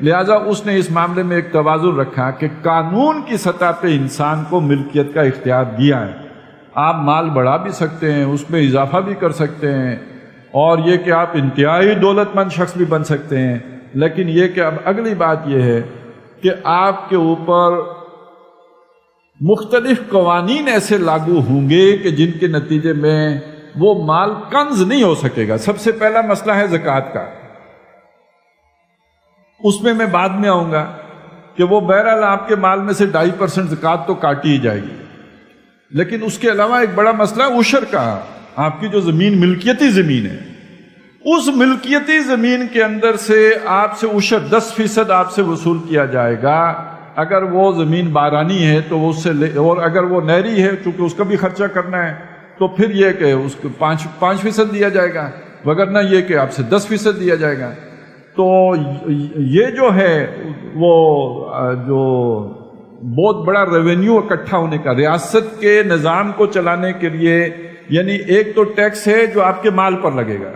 لہذا اس نے اس معاملے میں ایک توازن رکھا کہ قانون کی سطح پہ انسان کو ملکیت کا اختیار دیا ہے. آپ مال بڑھا بھی سکتے ہیں، اس میں اضافہ بھی کر سکتے ہیں، اور یہ کہ آپ انتہائی دولت مند شخص بھی بن سکتے ہیں، لیکن یہ کہ اب اگلی بات یہ ہے کہ آپ کے اوپر مختلف قوانین ایسے لاگو ہوں گے کہ جن کے نتیجے میں وہ مال کنز نہیں ہو سکے گا. سب سے پہلا مسئلہ ہے زکوٰۃ کا. اس میں بعد میں آؤں گا کہ وہ بہرحال آپ کے مال میں سے 2.5% زکوٰۃ تو کاٹی ہی جائے گی، لیکن اس کے علاوہ ایک بڑا مسئلہ عشر کا. آپ کی جو زمین ملکیتی زمین ہے، اس ملکیتی زمین کے اندر سے آپ سے عشر 10% آپ سے وصول کیا جائے گا. اگر وہ زمین بارانی ہے تو وہ اس سے اور اگر وہ نہری ہے چونکہ اس کا بھی خرچہ کرنا ہے تو پھر یہ کہ اس کو 5% دیا جائے گا، وگرنہ یہ کہ آپ سے 10% دیا جائے گا. تو یہ جو ہے وہ جو بہت بڑا ریونیو اکٹھا ہونے کا ریاست کے نظام کو چلانے کے لیے، یعنی ایک تو ٹیکس ہے جو آپ کے مال پر لگے گا،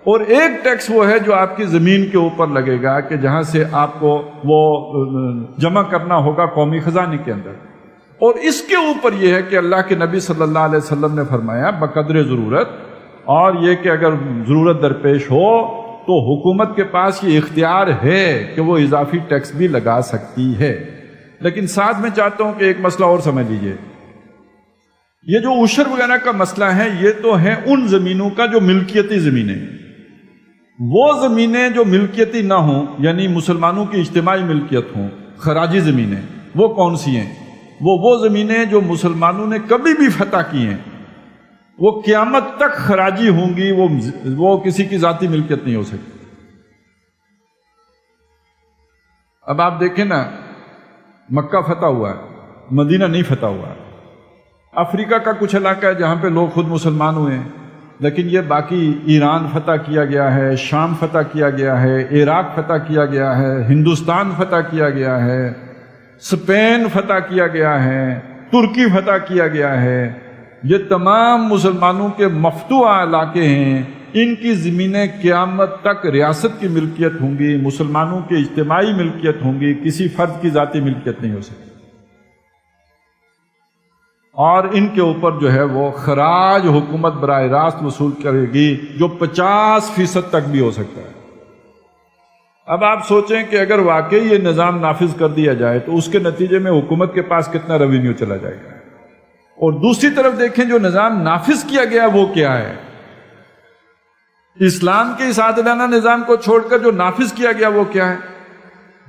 اور ایک ٹیکس وہ ہے جو آپ کی زمین کے اوپر لگے گا کہ جہاں سے آپ کو وہ جمع کرنا ہوگا قومی خزانے کے اندر. اور اس کے اوپر یہ ہے کہ اللہ کے نبی صلی اللہ علیہ وسلم نے فرمایا بقدر ضرورت، اور یہ کہ اگر ضرورت درپیش ہو تو حکومت کے پاس یہ اختیار ہے کہ وہ اضافی ٹیکس بھی لگا سکتی ہے. لیکن ساتھ میں چاہتا ہوں کہ ایک مسئلہ اور سمجھ لیجئے. یہ جو عشر وغیرہ کا مسئلہ ہے یہ تو ہے ان زمینوں کا جو ملکیتی زمینیں. وہ زمینیں جو ملکیتی نہ ہوں، یعنی مسلمانوں کی اجتماعی ملکیت ہوں، خراجی زمینیں، وہ کون سی ہیں؟ وہ زمینیں جو مسلمانوں نے کبھی بھی فتح کی ہیں، وہ قیامت تک خراجی ہوں گی، وہ کسی کی ذاتی ملکیت نہیں ہو سکتی. اب آپ دیکھیں نا، مکہ فتح ہوا ہے، مدینہ نہیں فتح ہوا. افریقہ کا کچھ علاقہ ہے جہاں پہ لوگ خود مسلمان ہوئے ہیں، لیکن یہ باقی ایران فتح کیا گیا ہے، شام فتح کیا گیا ہے، عراق فتح کیا گیا ہے، ہندوستان فتح کیا گیا ہے، اسپین فتح کیا گیا ہے، ترکی فتح کیا گیا ہے. یہ تمام مسلمانوں کے مفتوحہ علاقے ہیں. ان کی زمینیں قیامت تک ریاست کی ملکیت ہوں گی، مسلمانوں کی اجتماعی ملکیت ہوں گی، کسی فرد کی ذاتی ملکیت نہیں ہو سکتی. اور ان کے اوپر جو ہے وہ خراج حکومت براہ راست وصول کرے گی جو 50% تک بھی ہو سکتا ہے. اب آپ سوچیں کہ اگر واقعی یہ نظام نافذ کر دیا جائے تو اس کے نتیجے میں حکومت کے پاس کتنا ریونیو چلا جائے گا. اور دوسری طرف دیکھیں جو نظام نافذ کیا گیا وہ کیا ہے. اسلام کے اس عادلانہ نظام کو چھوڑ کر جو نافذ کیا گیا وہ کیا ہے.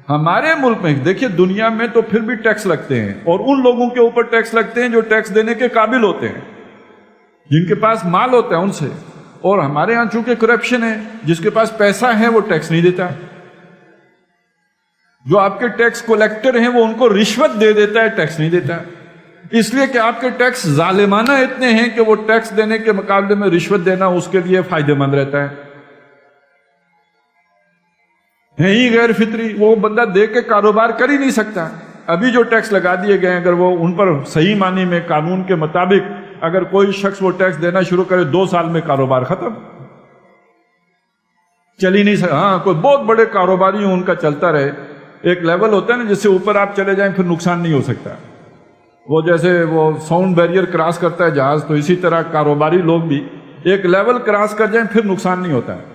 ہمارے ملک میں دیکھیے، دنیا میں تو پھر بھی ٹیکس لگتے ہیں، اور ان لوگوں کے اوپر ٹیکس لگتے ہیں جو ٹیکس دینے کے قابل ہوتے ہیں، جن کے پاس مال ہوتا ہے ان سے. اور ہمارے ہاں چونکہ کرپشن ہے، جس کے پاس پیسہ ہے وہ ٹیکس نہیں دیتا. جو آپ کے ٹیکس کلیکٹر ہیں وہ ان کو رشوت دے دیتا ہے، ٹیکس نہیں دیتا. اس لیے کہ آپ کے ٹیکس ظالمانہ اتنے ہیں کہ وہ ٹیکس دینے کے مقابلے میں رشوت دینا اس کے لیے فائدہ مند رہتا ہے. ہے ہی غیر فطری، وہ بندہ دے کے کاروبار کر ہی نہیں سکتا. ابھی جو ٹیکس لگا دیے گئے اگر وہ ان پر صحیح معنی میں قانون کے مطابق اگر کوئی شخص وہ ٹیکس دینا شروع کرے 2 سال میں کاروبار ختم، چل ہی نہیں سکتا. ہاں کوئی بہت بڑے کاروباری ہوں ان کا چلتا رہے. ایک لیول ہوتا ہے نا جس سے اوپر آپ چلے جائیں پھر نقصان نہیں ہو سکتا. وہ جیسے وہ ساؤنڈ بیریئر کراس کرتا ہے جہاز، تو اسی طرح کاروباری لوگ بھی ایک لیول کراس کر جائیں پھر نقصان نہیں ہوتا ہے.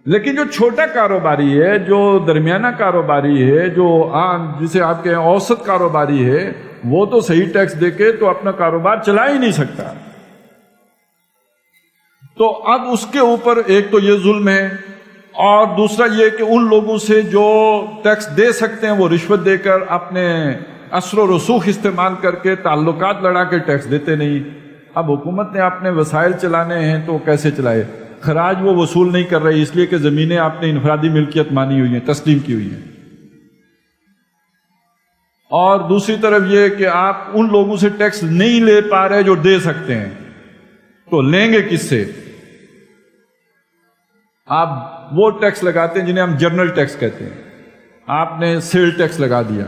لیکن جو چھوٹا کاروباری ہے، جو درمیانہ کاروباری ہے، جو جسے آپ کہیں اوسط کاروباری ہے، وہ تو صحیح ٹیکس دے کے تو اپنا کاروبار چلا ہی نہیں سکتا. تو اب اس کے اوپر ایک تو یہ ظلم ہے، اور دوسرا یہ کہ ان لوگوں سے جو ٹیکس دے سکتے ہیں وہ رشوت دے کر اپنے اثر و رسوخ استعمال کر کے تعلقات لڑا کے ٹیکس دیتے نہیں. اب حکومت نے اپنے وسائل چلانے ہیں تو کیسے چلائے؟ خراج وہ وصول نہیں کر رہی اس لیے کہ زمینیں آپ نے انفرادی ملکیت مانی ہوئی ہیں، تسلیم کی ہوئی ہیں. اور دوسری طرف یہ کہ آپ ان لوگوں سے ٹیکس نہیں لے پا رہے جو دے سکتے ہیں، تو لیں گے کس سے؟ آپ وہ ٹیکس لگاتے ہیں جنہیں ہم جنرل ٹیکس کہتے ہیں. آپ نے سیل ٹیکس لگا دیا،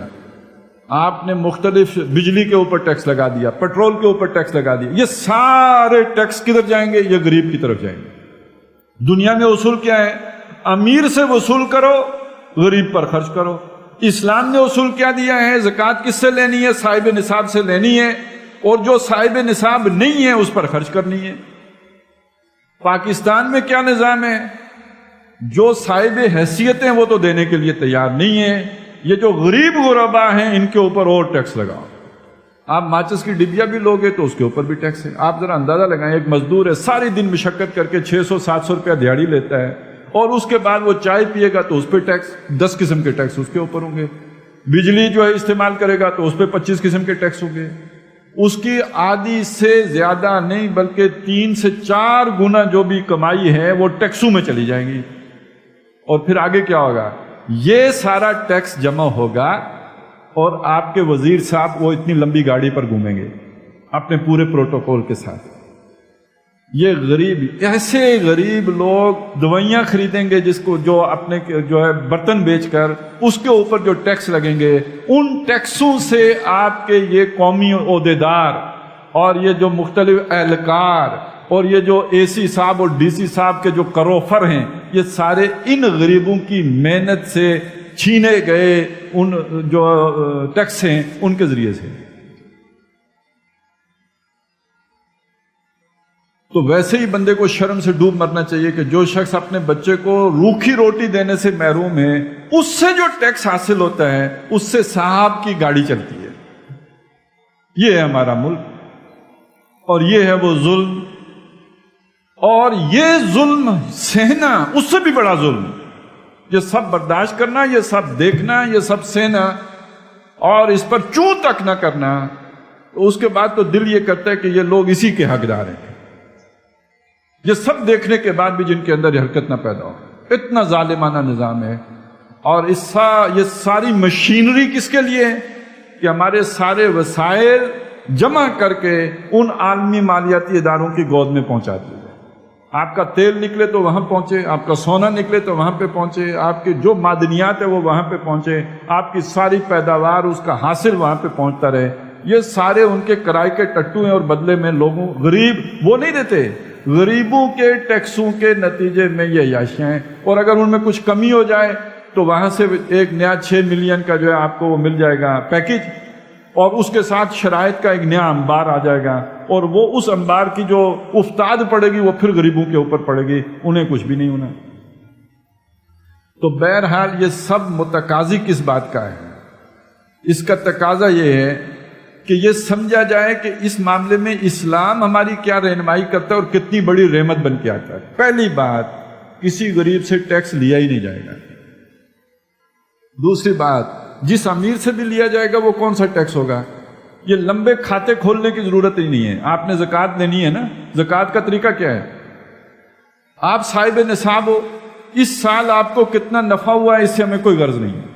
آپ نے مختلف بجلی کے اوپر ٹیکس لگا دیا، پیٹرول کے اوپر ٹیکس لگا دیا. یہ سارے ٹیکس کدھر جائیں گے؟ یہ غریب کی طرف جائیں گے. دنیا میں اصول کیا ہے؟ امیر سے وصول کرو، غریب پر خرچ کرو۔ اسلام نے اصول کیا دیا ہے؟ زکوٰۃ کس سے لینی ہے؟ صاحب نصاب سے لینی ہے، اور جو صاحب نصاب نہیں ہے اس پر خرچ کرنی ہے۔ پاکستان میں کیا نظام ہے؟ جو صاحب حیثیت ہیں وہ تو دینے کے لیے تیار نہیں ہے، یہ جو غریب غربا ہیں ان کے اوپر اور ٹیکس لگاؤ۔ آپ ماچس کی ڈبیا بھی لوگے تو اس کے اوپر بھی ٹیکس ہے۔ آپ ذرا اندازہ لگائیں، ایک مزدور ہے ساری دن مشقت کر کے 600-700 روپیہ دیہڑی لیتا ہے، اور اس کے بعد وہ چائے پیے گا تو اس پہ ٹیکس 10 قسم کے ٹیکس اس کے اوپر ہوں گے، بجلی جو ہے استعمال کرے گا تو اس پہ 25 قسم کے ٹیکس ہوں گے۔ اس کی آدھی سے زیادہ نہیں بلکہ 3 سے 4 گنا جو بھی کمائی ہے وہ ٹیکسوں میں چلی جائیں گی۔ اور پھر آگے کیا ہوگا؟ یہ سارا ٹیکس جمع ہوگا اور آپ کے وزیر صاحب وہ اتنی لمبی گاڑی پر گھومیں گے اپنے پورے پروٹوکول کے ساتھ۔ یہ غریب، ایسے غریب لوگ دوائیاں خریدیں گے جس کو جو اپنے جو ہے برتن بیچ کر اس کے اوپر جو ٹیکس لگیں گے، ان ٹیکسوں سے آپ کے یہ قومی عہدیدار اور یہ جو مختلف اہلکار اور یہ جو اے سی صاحب اور ڈی سی صاحب کے جو کروفر ہیں، یہ سارے ان غریبوں کی محنت سے چھینے گئے ان جو ٹیکس ہیں ان کے ذریعے سے۔ تو ویسے ہی بندے کو شرم سے ڈوب مرنا چاہیے کہ جو شخص اپنے بچے کو روکھی روٹی دینے سے محروم ہے، اس سے جو ٹیکس حاصل ہوتا ہے اس سے صاحب کی گاڑی چلتی ہے۔ یہ ہے ہمارا ملک، اور یہ ہے وہ ظلم، اور یہ ظلم سہنا اس سے بھی بڑا ظلم، یہ سب برداشت کرنا، یہ سب دیکھنا، یہ سب سہنا اور اس پر چوں تک نہ کرنا، تو اس کے بعد تو دل یہ کرتا ہے کہ یہ لوگ اسی کے حقدار ہیں۔ یہ سب دیکھنے کے بعد بھی جن کے اندر یہ حرکت نہ پیدا ہو، اتنا ظالمانہ نظام ہے۔ اور یہ ساری مشینری کس کے لیے ہے؟ کہ ہمارے سارے وسائل جمع کر کے ان عالمی مالیاتی اداروں کی گود میں پہنچا دیے۔ آپ کا تیل نکلے تو وہاں پہنچے، آپ کا سونا نکلے تو وہاں پہ پہنچے، آپ کے جو معدنیات ہے وہ وہاں پہ پہنچے، آپ کی ساری پیداوار اس کا حاصل وہاں پہ پہنچتا رہے۔ یہ سارے ان کے کرائے کے ٹٹو ہیں، اور بدلے میں لوگوں غریب وہ نہیں دیتے، غریبوں کے ٹیکسوں کے نتیجے میں یہ عیاشیاں ہیں۔ اور اگر ان میں کچھ کمی ہو جائے تو وہاں سے ایک نیا 6 ملین کا جو ہے آپ کو وہ مل جائے گا پیکج، اور اس کے ساتھ شرائط کا ایک نیا انبار آ جائے گا، اور وہ اس انبار کی جو افتاد پڑے گی وہ پھر غریبوں کے اوپر پڑے گی، انہیں کچھ بھی نہیں ہونا۔ تو بہرحال یہ سب متقاضی کس بات کا ہے؟ اس کا تقاضا یہ ہے کہ یہ سمجھا جائے کہ اس معاملے میں اسلام ہماری کیا رہنمائی کرتا ہے اور کتنی بڑی رحمت بن کے آتا ہے۔ پہلی بات، کسی غریب سے ٹیکس لیا ہی نہیں جائے گا۔ دوسری بات، جس امیر سے بھی لیا جائے گا وہ کون سا ٹیکس ہوگا؟ یہ لمبے کھاتے کھولنے کی ضرورت ہی نہیں ہے، آپ نے زکوٰۃ دینی ہے نا۔ زکوٰۃ کا طریقہ کیا ہے؟ آپ صاحب نصاب ہو، اس سال آپ کو کتنا نفع ہوا ہے اس سے ہمیں کوئی غرض نہیں ہے۔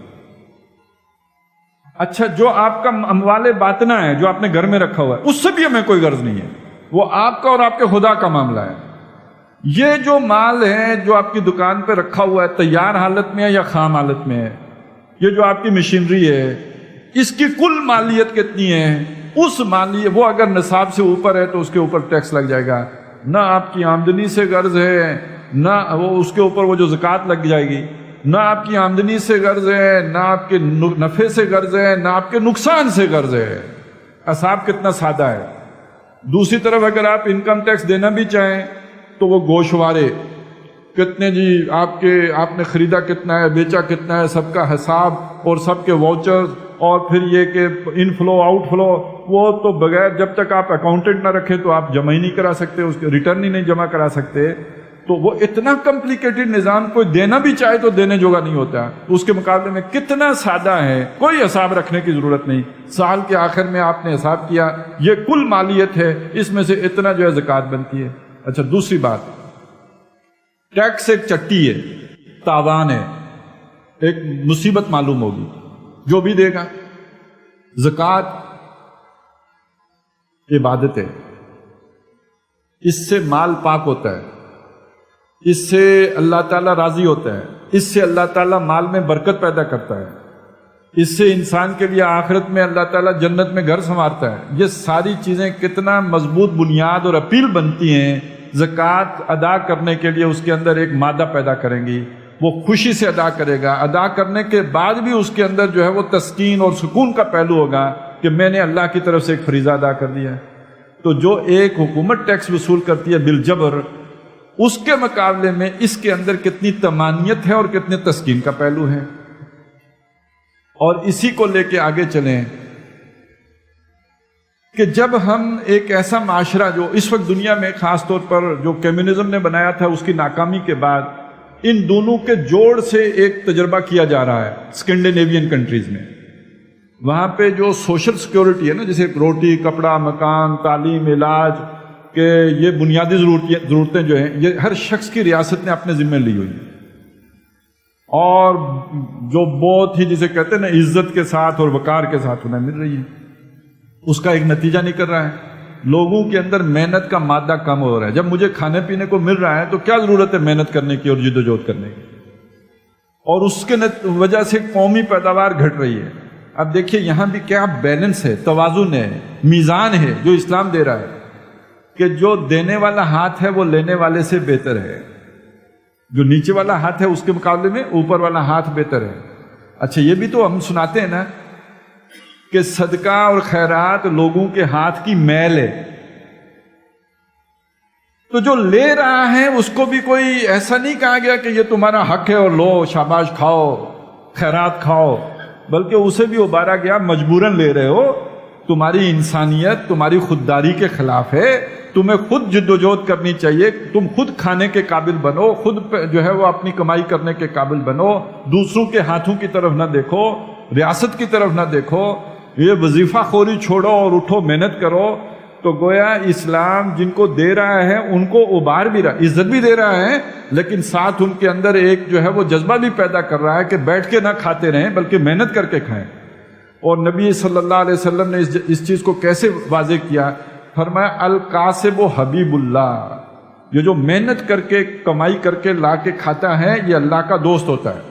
اچھا، جو آپ کا اموال باطنہ ہے جو آپ نے گھر میں رکھا ہوا ہے اس سے بھی ہمیں کوئی غرض نہیں ہے، وہ آپ کا اور آپ کے خدا کا معاملہ ہے۔ یہ جو مال ہے جو آپ کی دکان پہ رکھا ہوا ہے، تیار حالت میں ہے یا خام حالت میں ہے، یہ جو آپ کی مشینری ہے، اس کی کل مالیت کتنی ہے؟ اس مالیت وہ اگر نصاب سے اوپر ہے تو اس کے اوپر ٹیکس لگ جائے گا۔ نہ آپ کی آمدنی سے غرض ہے، نہ وہ اس کے اوپر وہ جو زکوٰۃ لگ جائے گی، نہ آپ کی آمدنی سے غرض ہے، نہ آپ کے نفع سے غرض ہے، نہ آپ کے نقصان سے غرض ہے۔ حساب کتنا سادہ ہے۔ دوسری طرف اگر آپ انکم ٹیکس دینا بھی چاہیں تو وہ گوشوارے کتنے، جی آپ نے خریدا کتنا ہے، بیچا کتنا ہے، سب کا حساب اور سب کے واؤچرز، اور پھر یہ کہ ان فلو آؤٹ فلو، وہ تو بغیر جب تک آپ اکاؤنٹنٹ نہ رکھیں تو آپ جمع ہی نہیں کرا سکتے، اس کے ریٹرن ہی نہیں جمع کرا سکتے۔ تو وہ اتنا کمپلیکیٹڈ نظام کوئی دینا بھی چاہے تو دینے جوگا نہیں ہوتا، اس کے مقابلے میں کتنا سادہ ہے، کوئی حساب رکھنے کی ضرورت نہیں۔ سال کے آخر میں آپ نے حساب کیا، یہ کل مالیت ہے، اس میں سے اتنا جو ہے زکوٰۃ بنتی ہے۔ اچھا، دوسری بات، ٹیکس ایک چٹی ہے، تاوان ہے، ایک مصیبت معلوم ہوگی جو بھی دے گا۔ زکوٰۃ عبادت ہے، اس سے مال پاک ہوتا ہے، اس سے اللہ تعالیٰ راضی ہوتا ہے، اس سے اللہ تعالیٰ مال میں برکت پیدا کرتا ہے، اس سے انسان کے لیے آخرت میں اللہ تعالیٰ جنت میں گھر سنوارتا ہے۔ یہ ساری چیزیں کتنا مضبوط بنیاد اور اپیل بنتی ہیں زکوٰۃ ادا کرنے کے لیے، اس کے اندر ایک مادہ پیدا کریں گی۔ وہ خوشی سے ادا کرے گا. ادا کرنے کے بعد بھی اس کے اندر جو ہے وہ تسکین اور سکون کا پہلو ہوگا کہ میں نے اللہ کی طرف سے ایک فریضہ ادا کر دیا. تو جو ایک حکومت ٹیکس وصول کرتی ہے بالجبر، اس کے مقابلے میں اس کے اندر کتنی طمانینت ہے اور کتنے تسکین کا پہلو ہے. اور اسی کو لے کے آگے چلیں کہ جب ہم ایک ایسا معاشرہ جو اس وقت دنیا میں خاص طور پر جو کمیونزم نے بنایا تھا اس کی ناکامی کے بعد ان دونوں کے جوڑ سے ایک تجربہ کیا جا رہا ہے اسکینڈینیوین کنٹریز میں. وہاں پہ جو سوشل سیکیورٹی ہے نا، جیسے روٹی، کپڑا، مکان، تعلیم، علاج، کہ یہ بنیادی ضرورتیں جو ہیں یہ ہر شخص کی ریاست نے اپنے ذمہ لی ہوئی ہیں. اور جو بہت ہی جسے کہتے ہیں نا عزت کے ساتھ اور وقار کے ساتھ انہیں مل رہی ہے. اس کا ایک نتیجہ نکل رہا ہے لوگوں کے اندر محنت کا مادہ کم ہو رہا ہے. جب مجھے کھانے پینے کو مل رہا ہے تو کیا ضرورت ہے محنت کرنے کی اور جد و جہد کرنے کی. اور اس کے وجہ سے قومی پیداوار گھٹ رہی ہے. اب دیکھیے یہاں بھی کیا بیلنس ہے، توازن ہے، میزان ہے جو اسلام دے رہا ہے کہ جو دینے والا ہاتھ ہے وہ لینے والے سے بہتر ہے. جو نیچے والا ہاتھ ہے اس کے مقابلے میں اوپر والا ہاتھ بہتر ہے. اچھا یہ بھی تو ہم سناتے ہیں نا کہ صدقہ اور خیرات لوگوں کے ہاتھ کی میل ہے. تو جو لے رہا ہے اس کو بھی کوئی ایسا نہیں کہا گیا کہ یہ تمہارا حق ہے اور لو شاباش کھاؤ خیرات کھاؤ، بلکہ اسے بھی ابارا گیا مجبوراً لے رہے ہو. تمہاری انسانیت تمہاری خودداری کے خلاف ہے. تمہیں خود جد و جہد کرنی چاہیے. تم خود کھانے کے قابل بنو، خود جو ہے وہ اپنی کمائی کرنے کے قابل بنو. دوسروں کے ہاتھوں کی طرف نہ دیکھو، ریاست کی طرف نہ دیکھو. یہ وظیفہ خوری چھوڑو اور اٹھو محنت کرو. تو گویا اسلام جن کو دے رہا ہے ان کو ابار بھی رہا، عزت بھی دے رہا ہے، لیکن ساتھ ان کے اندر ایک جو ہے وہ جذبہ بھی پیدا کر رہا ہے کہ بیٹھ کے نہ کھاتے رہیں بلکہ محنت کر کے کھائیں. اور نبی صلی اللہ علیہ وسلم نے اس چیز کو کیسے واضح کیا؟ فرمایا القاسب و حبیب اللہ، یہ جو محنت کر کے کمائی کر کے لا کے کھاتا ہے یہ اللہ کا دوست ہوتا ہے.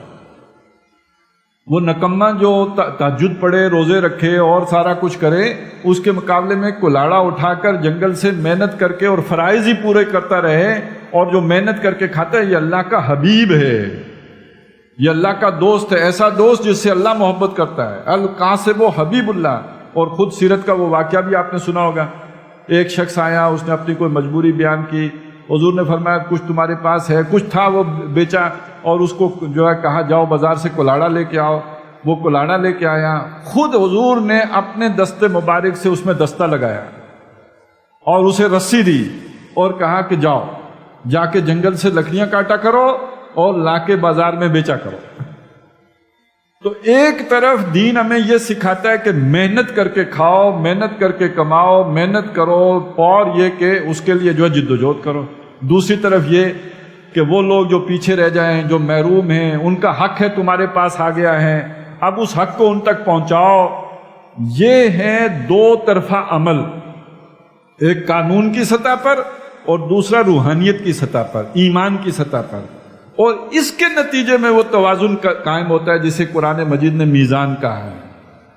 وہ نکما جو تہجد پڑھے، روزے رکھے اور سارا کچھ کرے، اس کے مقابلے میں کلاڑا اٹھا کر جنگل سے محنت کر کے اور فرائض ہی پورے کرتا رہے اور جو محنت کر کے کھاتا ہے یہ اللہ کا حبیب ہے، یہ اللہ کا دوست ہے. ایسا دوست جس سے اللہ محبت کرتا ہے. القاسب و حبیب اللہ. اور خود سیرت کا وہ واقعہ بھی آپ نے سنا ہوگا. ایک شخص آیا، اس نے اپنی کوئی مجبوری بیان کی. حضور نے فرمایا کچھ تمہارے پاس ہے؟ کچھ تھا وہ بیچا اور اس کو جو ہے کہا جاؤ بازار سے کلاڑا لے کے آؤ. وہ کلاڑا لے کے آیا. خود حضور نے اپنے دستے مبارک سے اس میں دستہ لگایا اور اسے رسی دی اور کہا کہ جاؤ جا کے جنگل سے لکڑیاں کاٹا کرو اور لا کے بازار میں بیچا کرو. تو ایک طرف دین ہمیں یہ سکھاتا ہے کہ محنت کر کے کھاؤ، محنت کر کے کماؤ، محنت کرو اور یہ کہ اس کے لیے جو ہے جد و جہد کرو. دوسری طرف یہ کہ وہ لوگ جو پیچھے رہ جائیں، جو محروم ہیں، ان کا حق ہے تمہارے پاس آ گیا ہے، اب اس حق کو ان تک پہنچاؤ. یہ ہے دو طرفہ عمل، ایک قانون کی سطح پر اور دوسرا روحانیت کی سطح پر، ایمان کی سطح پر. اور اس کے نتیجے میں وہ توازن قائم ہوتا ہے جسے قرآن مجید نے میزان کہا ہے.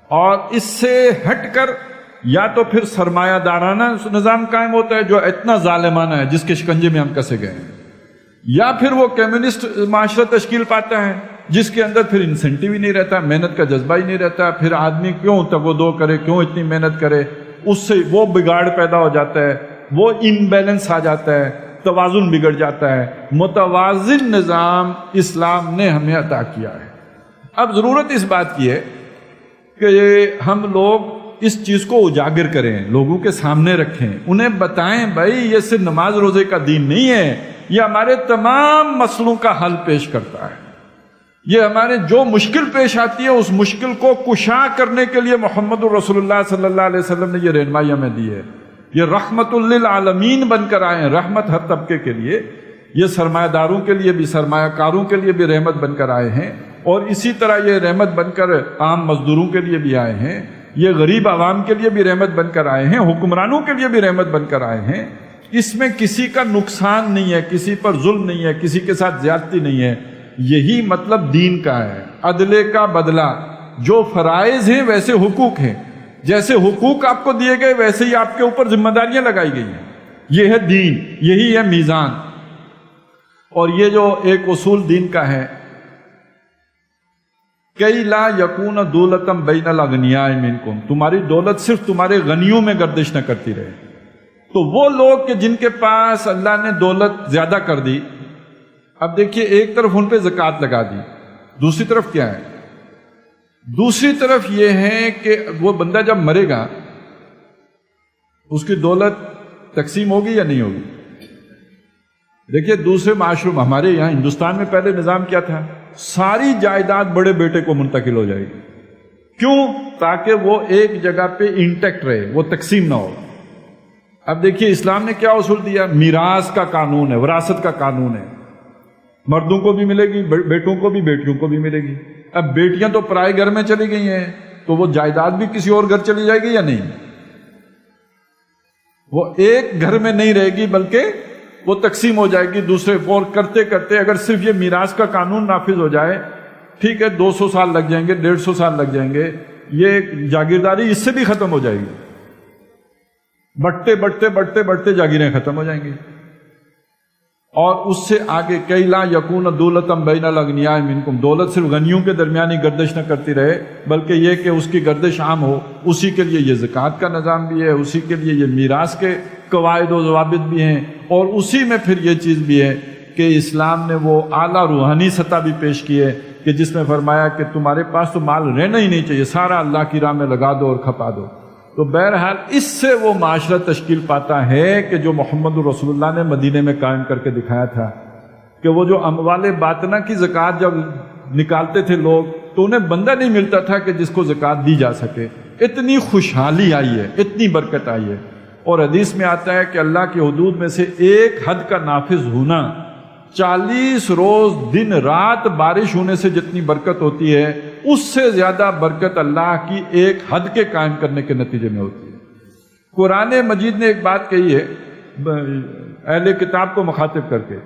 اور اس سے ہٹ کر یا تو پھر سرمایہ دارانہ نظام قائم ہوتا ہے جو اتنا ظالمانہ ہے جس کے شکنجے میں ہم کسے گئے ہیں، یا پھر وہ کمیونسٹ معاشرہ تشکیل پاتا ہے جس کے اندر پھر انسینٹیو ہی نہیں رہتا، محنت کا جذبہ ہی نہیں رہتا. پھر آدمی کیوں تگ و دو کرے، کیوں اتنی محنت کرے؟ اس سے وہ بگاڑ پیدا ہو جاتا ہے، وہ امبیلنس آ جاتا ہے، توازن بگڑ جاتا ہے. متوازن نظام اسلام نے ہمیں عطا کیا ہے. اب ضرورت اس بات کی ہے کہ ہم لوگ اس چیز کو اجاگر کریں، لوگوں کے سامنے رکھیں، انہیں بتائیں بھائی یہ صرف نماز روزے کا دین نہیں ہے، یہ ہمارے تمام مسئلوں کا حل پیش کرتا ہے. یہ ہمارے جو مشکل پیش آتی ہے اس مشکل کو کشا کرنے کے لیے محمد الرسول اللہ صلی اللہ علیہ وسلم نے یہ رہنمائی ہمیں دی ہے. یہ رحمت للعالمین بن کر آئے ہیں، رحمت ہر طبقے کے لیے. یہ سرمایہ داروں کے لیے بھی، سرمایہ کاروں کے لیے بھی رحمت بن کر آئے ہیں، اور اسی طرح یہ رحمت بن کر عام مزدوروں کے لیے بھی آئے ہیں، یہ غریب عوام کے لیے بھی رحمت بن کر آئے ہیں، حکمرانوں کے لیے بھی رحمت بن کر آئے ہیں. اس میں کسی کا نقصان نہیں ہے، کسی پر ظلم نہیں ہے، کسی کے ساتھ زیادتی نہیں ہے. یہی مطلب دین کا ہے، عدل کا بدلہ. جو فرائض ہیں ویسے حقوق ہیں، جیسے حقوق آپ کو دیے گئے ویسے ہی آپ کے اوپر ذمہ داریاں لگائی گئی ہیں. یہ ہے دین، یہی ہے میزان. اور یہ جو ایک اصول دین کا ہے کئی لا یکون دولتم بین الاغنیاء منکم، تمہاری دولت صرف تمہارے غنیوں میں گردش نہ کرتی رہے۔ تو وہ لوگ کہ جن کے پاس اللہ نے دولت زیادہ کر دی، اب دیکھیے ایک طرف ان پہ زکوٰۃ لگا دی، دوسری طرف کیا ہے؟ دوسری طرف یہ ہے کہ وہ بندہ جب مرے گا اس کی دولت تقسیم ہوگی یا نہیں ہوگی؟ دیکھیے دوسرے معاشروں میں، ہمارے یہاں ہندوستان میں پہلے نظام کیا تھا؟ ساری جائیداد بڑے بیٹے کو منتقل ہو جائے گی۔ کیوں؟ تاکہ وہ ایک جگہ پہ انٹیکٹ رہے، وہ تقسیم نہ ہو۔ اب دیکھیے اسلام نے کیا اصول دیا؟ میراث کا قانون ہے، وراثت کا قانون ہے، مردوں کو بھی ملے گی، بیٹوں کو بھی، بیٹیوں کو بھی ملے گی۔ اب بیٹیاں تو پرائے گھر میں چلی گئی ہیں، تو وہ جائیداد بھی کسی اور گھر چلی جائے گی یا نہیں؟ وہ ایک گھر میں نہیں رہے گی بلکہ وہ تقسیم ہو جائے گی دوسرے، اور کرتے کرتے اگر صرف یہ میراث کا قانون نافذ ہو جائے، ٹھیک ہے 200 سال لگ جائیں گے، 150 سال لگ جائیں گے، یہ جاگیرداری اس سے بھی ختم ہو جائے گی، بڑھتے بڑھتے بڑھتے بڑھتے جاگیریں ختم ہو جائیں گی۔ اور اس سے آگے کئی لا یکون دولتم بین الاغنیاء منکم، دولت صرف غنیوں کے درمیانی گردش نہ کرتی رہے بلکہ یہ کہ اس کی گردش عام ہو۔ اسی کے لیے یہ زکوٰۃ کا نظام بھی ہے، اسی کے لیے یہ میراث کے قواعد و ضوابط بھی ہیں، اور اسی میں پھر یہ چیز بھی ہے کہ اسلام نے وہ اعلیٰ روحانی سطح بھی پیش کی ہے کہ جس میں فرمایا کہ تمہارے پاس تو مال رہنا ہی نہیں چاہیے، سارا اللہ کی راہ میں لگا دو اور کھپا دو۔ تو بہرحال اس سے وہ معاشرہ تشکیل پاتا ہے کہ جو محمد رسول اللہ نے مدینے میں قائم کر کے دکھایا تھا، کہ وہ جو اموال باطنہ کی زکوٰۃ جب نکالتے تھے لوگ تو انہیں بندہ نہیں ملتا تھا کہ جس کو زکوٰۃ دی جا سکے۔ اتنی خوشحالی آئی ہے، اتنی برکت آئی ہے۔ اور حدیث میں آتا ہے کہ اللہ کی حدود میں سے ایک حد کا نافذ ہونا، 40 روز دن رات بارش ہونے سے جتنی برکت ہوتی ہے اس سے زیادہ برکت اللہ کی ایک حد کے قائم کرنے کے نتیجے میں ہوتی ہے۔ قرآن مجید نے ایک بات کہی ہے اہل کتاب کو مخاطب کر کے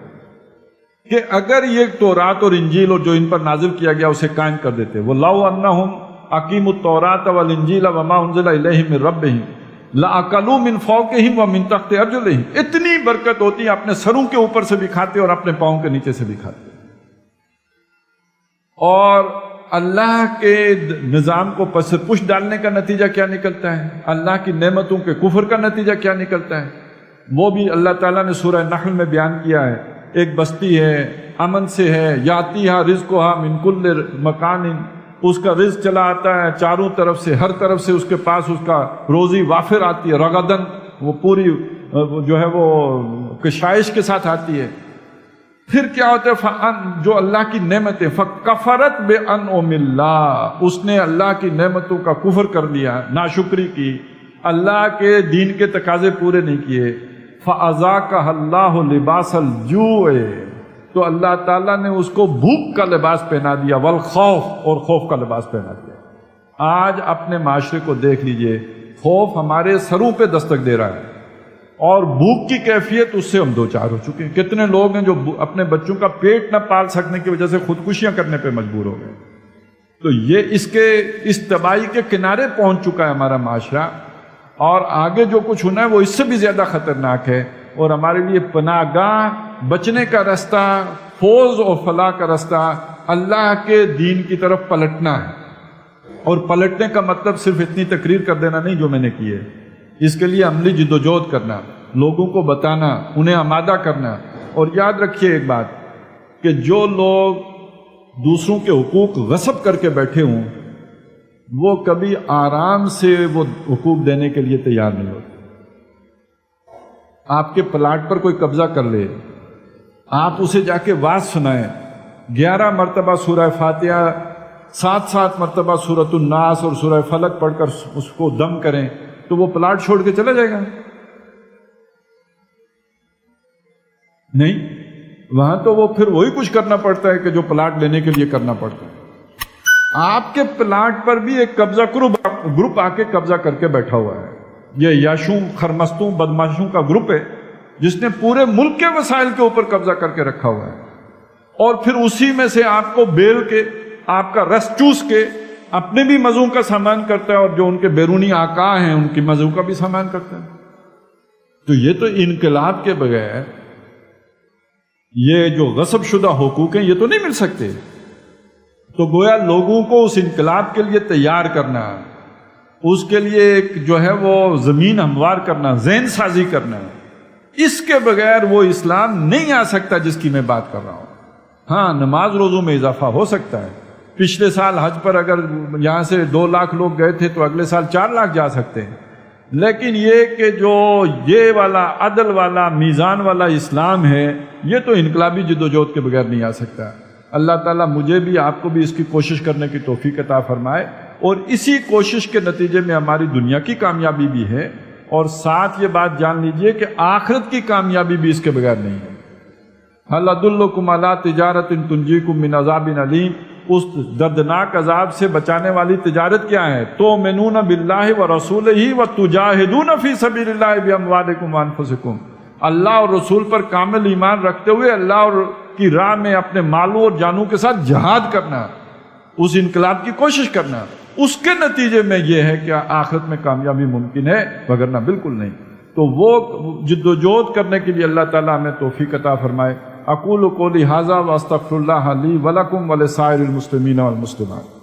کہ اگر یہ تورات اور انجیل اور جو ان پر نازل کیا گیا اسے قائم کر دیتے، وہ لَوْ أَنَّهُمْ أَقِیمُوا التَّوْرَاةَ وَالْإِنجِیلَ وَمَا أُنزِلَ إِلَیْهِم مِّن رَّبِّهِمْ لَأَكَلُوا مِن فَوْقِهِمْ وَمِن تَحْتِ أَرْجُلِهِمْ، اتنی برکت ہوتی ہے اپنے سروں کے اوپر سے بھی کھاتے اور اپنے پاؤں کے نیچے سے بھی کھاتے۔ اور اللہ کے نظام کو پس پش ڈالنے کا نتیجہ کیا نکلتا ہے؟ اللہ کی نعمتوں کے کفر کا نتیجہ کیا نکلتا ہے؟ وہ بھی اللہ تعالیٰ نے سورہ نحل میں بیان کیا ہے۔ ایک بستی ہے، امن سے ہے، یاتیہا رزقہا من کل مکان، اس کا رزق چلا آتا ہے چاروں طرف سے، ہر طرف سے اس کے پاس اس کا روزی وافر آتی ہے، رغدن، وہ پوری جو ہے وہ کشائش کے ساتھ آتی ہے۔ پھر کیا ہوتا ہے؟ جو اللہ کی نعمتیں، فَكَفَرَتْ بِأَنْعُمِ اللَّهِ، اس نے اللہ کی نعمتوں کا کفر کر لیا، ناشکری کی، اللہ کے دین کے تقاضے پورے نہیں کیے۔ فَأَذَاقَهَا اللَّهُ لِبَاسَ الْجُوعِ، تو اللہ تعالیٰ نے اس کو بھوک کا لباس پہنا دیا، والخوف، اور خوف کا لباس پہنا دیا۔ آج اپنے معاشرے کو دیکھ لیجئے، خوف ہمارے سروں پہ دستک دے رہا ہے، اور بھوک کی کیفیت اس سے ہم دو چار ہو چکے ہیں۔ کتنے لوگ ہیں جو اپنے بچوں کا پیٹ نہ پال سکنے کی وجہ سے خودکشیاں کرنے پہ مجبور ہو گئے۔ تو یہ اس تباہی کے کنارے پہنچ چکا ہے ہمارا معاشرہ، اور آگے جو کچھ ہونا ہے وہ اس سے بھی زیادہ خطرناک ہے۔ اور ہمارے لیے پناہ گاہ، بچنے کا رستہ، فوز اور فلاح کا رستہ اللہ کے دین کی طرف پلٹنا ہے۔ اور پلٹنے کا مطلب صرف اتنی تقریر کر دینا نہیں جو میں نے کی ہے، اس کے لیے عملی جدوجہد کرنا، لوگوں کو بتانا، انہیں آمادہ کرنا۔ اور یاد رکھیے ایک بات کہ جو لوگ دوسروں کے حقوق غصب کر کے بیٹھے ہوں وہ کبھی آرام سے وہ حقوق دینے کے لیے تیار نہیں ہوتے۔ آپ کے پلاٹ پر کوئی قبضہ کر لے، آپ اسے جا کے واز سنائیں، 11 مرتبہ سورہ فاتحہ، 7 مرتبہ سورۃ الناس اور سورہ فلق پڑھ کر اس کو دم کریں، تو وہ پلاٹ چھوڑ کے چلا جائے گا؟ نہیں، وہاں تو وہ پھر وہی کچھ کرنا پڑتا ہے کہ جو پلاٹ لینے کے لیے کرنا پڑتا ہے۔ آپ کے پلاٹ پر بھی ایک قبضہ گروپ آ کے قبضہ کر کے بیٹھا ہوا ہے۔ یہ یاشوں، خرمستوں، بدماشوں کا گروپ ہے جس نے پورے ملک کے وسائل کے اوپر قبضہ کر کے رکھا ہوا ہے، اور پھر اسی میں سے آپ کو بیل کے، آپ کا رس چوس کے اپنے بھی مزوں کا سامان کرتا ہے، اور جو ان کے بیرونی آقا ہیں ان کی مزوں کا بھی سامان کرتا ہے۔ تو یہ تو انقلاب کے بغیر یہ جو غصب شدہ حقوق ہیں یہ تو نہیں مل سکتے۔ تو گویا لوگوں کو اس انقلاب کے لیے تیار کرنا، اس کے لیے ایک جو ہے وہ زمین ہموار کرنا، ذہن سازی کرنا، اس کے بغیر وہ اسلام نہیں آ سکتا جس کی میں بات کر رہا ہوں۔ ہاں، نماز روزوں میں اضافہ ہو سکتا ہے، پچھلے سال حج پر اگر یہاں سے 2 لاکھ لوگ گئے تھے تو اگلے سال 4 لاکھ جا سکتے ہیں، لیکن یہ کہ جو یہ والا عدل والا میزان والا اسلام ہے، یہ تو انقلابی جدوجہد کے بغیر نہیں آ سکتا۔ اللہ تعالیٰ مجھے بھی آپ کو بھی اس کی کوشش کرنے کی توفیق عطا فرمائے، اور اسی کوشش کے نتیجے میں ہماری دنیا کی کامیابی بھی ہے، اور ساتھ یہ بات جان لیجئے کہ آخرت کی کامیابی بھی اس کے بغیر نہیں ہے۔ هل ادلکم علی تجارت تنجیکم من عذاب علیم، اس دردناک عذاب سے بچانے والی تجارت کیا ہے؟ تؤمنون باللہ ورسولہ وتجاہدون فی سبیل اللہ باموالکم وانفسکم، اللہ اور رسول پر کامل ایمان رکھتے ہوئے اللہ اور کی راہ میں اپنے مالوں اور جانوں کے ساتھ جہاد کرنا، اس انقلاب کی کوشش کرنا، اس کے نتیجے میں یہ ہے کہ آخرت میں کامیابی ممکن ہے، وگرنہ بالکل نہیں۔ تو وہ جدوجہد کرنے کے لیے اللہ تعالیٰ ہمیں توفیق عطا فرمائے۔ اقول قولی ھذا واستغفر اللہ لی ولکم ولسائر المسلمین والمسلمات۔